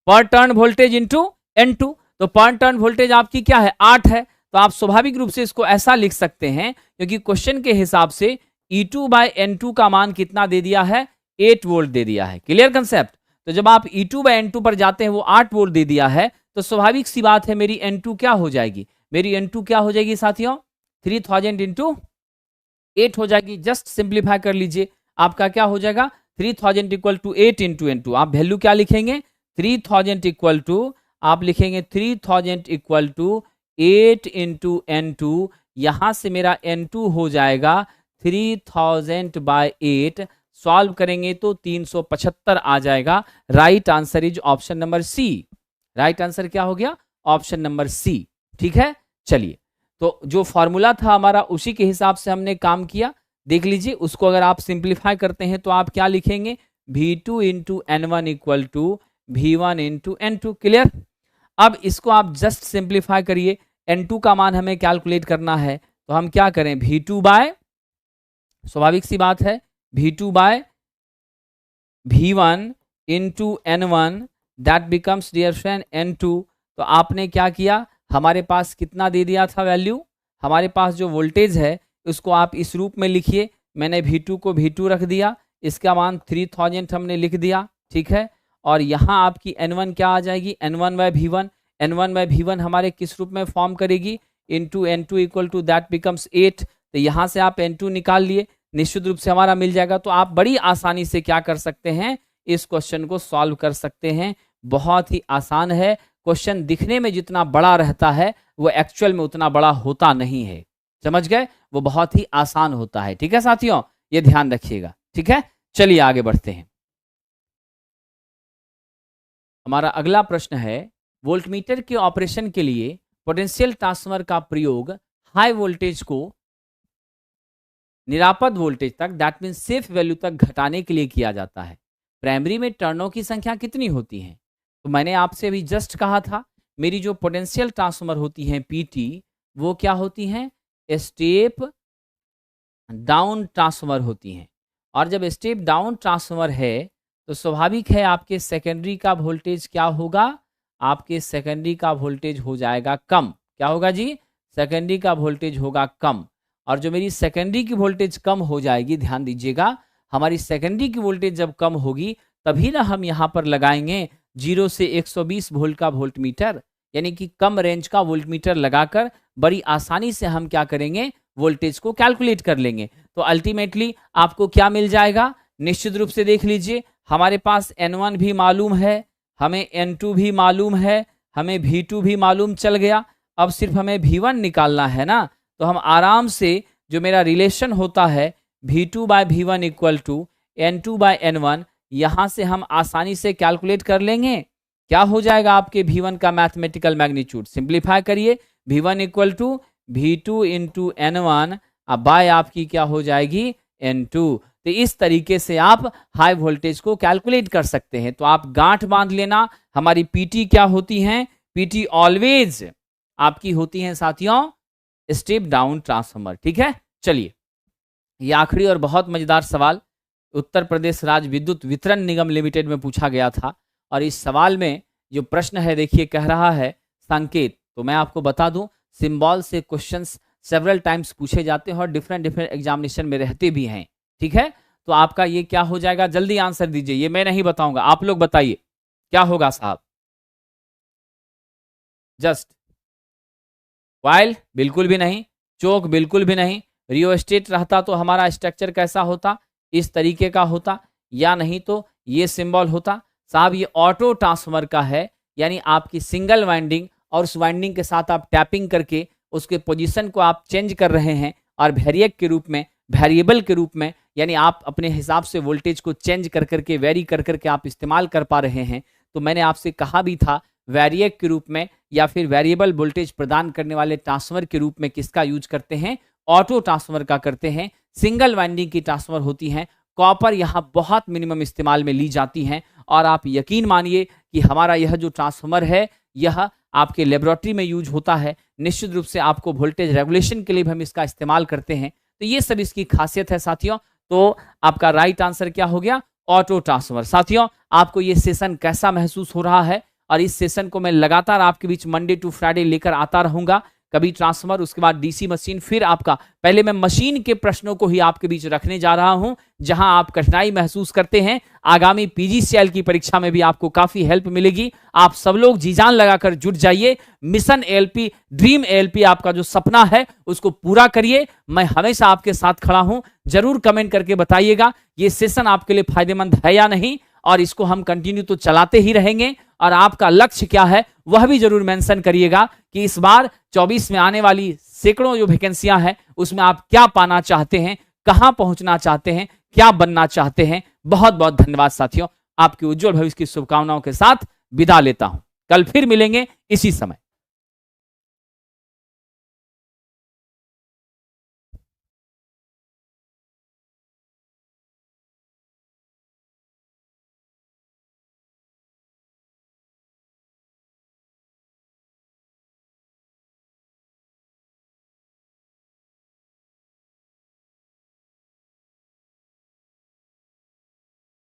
पर टर्न वोल्टेज इंटू N2। तो पर टर्न वोल्टेज आपकी क्या है, 8 है। तो आप स्वाभाविक रूप से इसको ऐसा लिख सकते हैं, क्योंकि क्वेश्चन के हिसाब से E2 बाय N2 का मान कितना दे दिया है, 8 वोल्ट दे दिया है। Clear concept? तो जब आप E2 बाय N2 पर जाते हैं, वो 8 वोल्ट दे दिया है, तो स्वाभाविक सी बात है मेरी N2 क्या हो जाएगी, मेरी N2 क्या हो जाएगी साथियों, 3000 इंटू 8 हो जाएगी। जस्ट सिंप्लीफाई कर लीजिए, आपका क्या हो जाएगा, 3000 इक्वल टू 8 इंटू N2। आप वैल्यू क्या लिखेंगे, 3000 इक्वल टू, आप लिखेंगे 3000 इक्वल टू 8 इंटू N2। यहां से मेरा N2 हो जाएगा 3000 बाय 8। सॉल्व करेंगे तो 375 आ जाएगा। Right answer is option number C. Right answer क्या हो गया, ऑप्शन नंबर सी। ठीक है, चलिए, तो जो फॉर्मूला था हमारा उसी के हिसाब से हमने काम किया। देख लीजिए, उसको अगर आप सिंप्लीफाई करते हैं तो आप क्या लिखेंगे, V2 into N1 equal to V1 into N2। Clear? अब इसको आप जस्ट सिंप्लीफाई करिए, N2 का मान हमें कैलकुलेट करना है, तो हम क्या करें, V2 बाय, स्वाभाविक सी बात है, V2 by V1 into N1, that becomes dear friend N2। तो आपने क्या किया, हमारे पास कितना दे दिया था वैल्यू, हमारे पास जो वोल्टेज है उसको आप इस रूप में लिखिए। मैंने V2 को V2 रख दिया, इसका मान 3000 हमने लिख दिया। ठीक है, और यहाँ आपकी N1 क्या आ जाएगी, N1 bye V1। N1 bye V1 हमारे किस रूप में फॉर्म करेगी, into N2 equal to that becomes 8। तो यहाँ से आप N2 निकाल लिए, निश्चित रूप से हमारा मिल जाएगा। तो आप बड़ी आसानी से क्या कर सकते हैं, इस क्वेश्चन को सॉल्व कर सकते हैं। बहुत ही आसान है। क्वेश्चन दिखने में जितना बड़ा रहता है वो एक्चुअल में उतना बड़ा होता नहीं है। समझ गए? वो बहुत ही आसान होता है। ठीक है साथियों, ये ध्यान रखिएगा। ठीक है, चलिए आगे बढ़ते हैं। हमारा अगला प्रश्न है, वोल्टमीटर के ऑपरेशन के लिए पोटेंशियल ट्रांसफार्मर का प्रयोग हाई वोल्टेज को निरापद वोल्टेज तक, दैट मीन सेफ वैल्यू तक घटाने के लिए किया जाता है। प्राइमरी में टर्नों की संख्या कितनी होती है? तो मैंने आपसे अभी जस्ट कहा था, मेरी जो पोटेंशियल ट्रांसफार्मर होती है PT, वो क्या होती हैं, स्टेप डाउन ट्रांसफार्मर होती हैं। और जब स्टेप डाउन ट्रांसफार्मर है तो स्वाभाविक है आपके सेकेंडरी का वोल्टेज क्या होगा, आपके सेकेंडरी का वोल्टेज हो जाएगा कम। क्या होगा जी, सेकेंडरी का वोल्टेज होगा कम। और जो मेरी सेकेंडरी की वोल्टेज कम हो जाएगी, ध्यान दीजिएगा, हमारी सेकेंडरी की वोल्टेज जब कम होगी तभी ना हम यहाँ पर लगाएंगे 0 से 120 वोल्ट का वोल्टमीटर, यानी कि कम रेंज का वोल्टमीटर लगाकर बड़ी आसानी से हम क्या करेंगे, वोल्टेज को कैलकुलेट कर लेंगे। तो अल्टीमेटली आपको क्या मिल जाएगा, निश्चित रूप से देख लीजिए, हमारे पास N1 भी मालूम है, हमें N2 भी मालूम है, हमें V2 भी मालूम चल गया। अब सिर्फ हमें V1 निकालना है ना, तो हम आराम से जो मेरा रिलेशन होता है V2 by V1 equal to N2 bye N1, यहां से हम आसानी से कैलकुलेट कर लेंगे। क्या हो जाएगा आपके V1 का मैथमेटिकल मैग्नीट्यूड, सिंप्लीफाई करिए, V1 equal to V2 into N1 bye आपकी क्या हो जाएगी, N2। तो इस तरीके से आप हाई वोल्टेज को कैलकुलेट कर सकते हैं। तो आप गांठ बांध लेना, हमारी PT क्या होती हैं, PT ऑलवेज आपकी होती हैं साथियों स्टेप डाउन ट्रांसफार्मर। ठीक है, चलिए ये आखिरी और बहुत मजेदार सवाल उत्तर प्रदेश राज्य विद्युत वितरण निगम लिमिटेड में पूछा गया था। और इस सवाल में जो प्रश्न है देखिए, कह रहा है संकेत। तो मैं आपको बता दूं, सिंबल से क्वेश्चंस सेवरल टाइम्स पूछे जाते हैं और डिफरेंट एग्जामिनेशन में रहते भी हैं। ठीक है, तो आपका ये क्या हो जाएगा, जल्दी आंसर दीजिए, ये मैं नहीं बताऊंगा, आप लोग बताइए क्या होगा साहब, जस्ट कॉइल बिल्कुल भी नहीं, चोक बिल्कुल भी नहीं। रियोस्टेट रहता तो हमारा स्ट्रक्चर कैसा होता, इस तरीके का होता, या नहीं तो ये सिंबल होता। साहब ये ऑटो ट्रांसफार्मर का है, यानी आपकी सिंगल वाइंडिंग और उस वाइंडिंग के साथ आप टैपिंग करके उसके पोजीशन को आप चेंज कर रहे हैं और वेरिएक के रूप में, वेरिएबल के रूप में, यानी आप अपने हिसाब से वोल्टेज को चेंज कर करके, वेरी कर करके आप इस्तेमाल कर पा रहे हैं। तो मैंने आपसे कहा भी था वेरिएक के रूप में या फिर वेरिएबल वोल्टेज प्रदान करने वाले ट्रांसफार्मर के रूप में किसका यूज करते हैं, ऑटो ट्रांसफार्मर का करते हैं। सिंगल वाइंडिंग की ट्रांसफार्मर होती हैं, कॉपर यहाँ बहुत मिनिमम इस्तेमाल में ली जाती हैं। और आप यकीन मानिए कि हमारा यह जो ट्रांसफार्मर है यह आपके लेबोरेटरी में यूज होता है। निश्चित रूप से आपको वोल्टेज रेगुलेशन के लिए भी हम इसका इस्तेमाल करते हैं। तो ये सब इसकी खासियत है साथियों। तो आपका राइट आंसर क्या हो गया, ऑटो ट्रांसफार्मर। साथियों आपको ये सेशन कैसा महसूस हो रहा है, और इस सेशन को मैं लगातार आपके बीच मंडे टू फ्राइडे लेकर आता रहूंगा। कभी ट्रांसफार्मर, उसके बाद डीसी मशीन, फिर आपका पहले मैं मशीन के प्रश्नों को ही आपके बीच रखने जा रहा हूं, जहां आप कठिनाई महसूस करते हैं। आगामी पीजीसीएल की परीक्षा में भी आपको काफी हेल्प मिलेगी। आप सब लोग जी जान लगाकर जुट जाइए। मिशन एएलपी, ड्रीम एएलपी, आपका जो सपना है उसको पूरा करिए। मैं हमेशा आपके साथ खड़ा हूं। जरूर कमेंट करके बताइएगा ये सेशन आपके लिए फायदेमंद है या नहीं, और इसको हम कंटिन्यू तो चलाते ही रहेंगे। और आपका लक्ष्य क्या है वह भी जरूर मेंशन करिएगा कि इस बार 24 में आने वाली सैकड़ों जो वैकेंसियां हैं उसमें आप क्या पाना चाहते हैं, कहां पहुंचना चाहते हैं, क्या बनना चाहते हैं। बहुत बहुत धन्यवाद साथियों। आपके उज्जवल भविष्य की शुभकामनाओं के साथ विदा लेता हूं। कल फिर मिलेंगे इसी समय।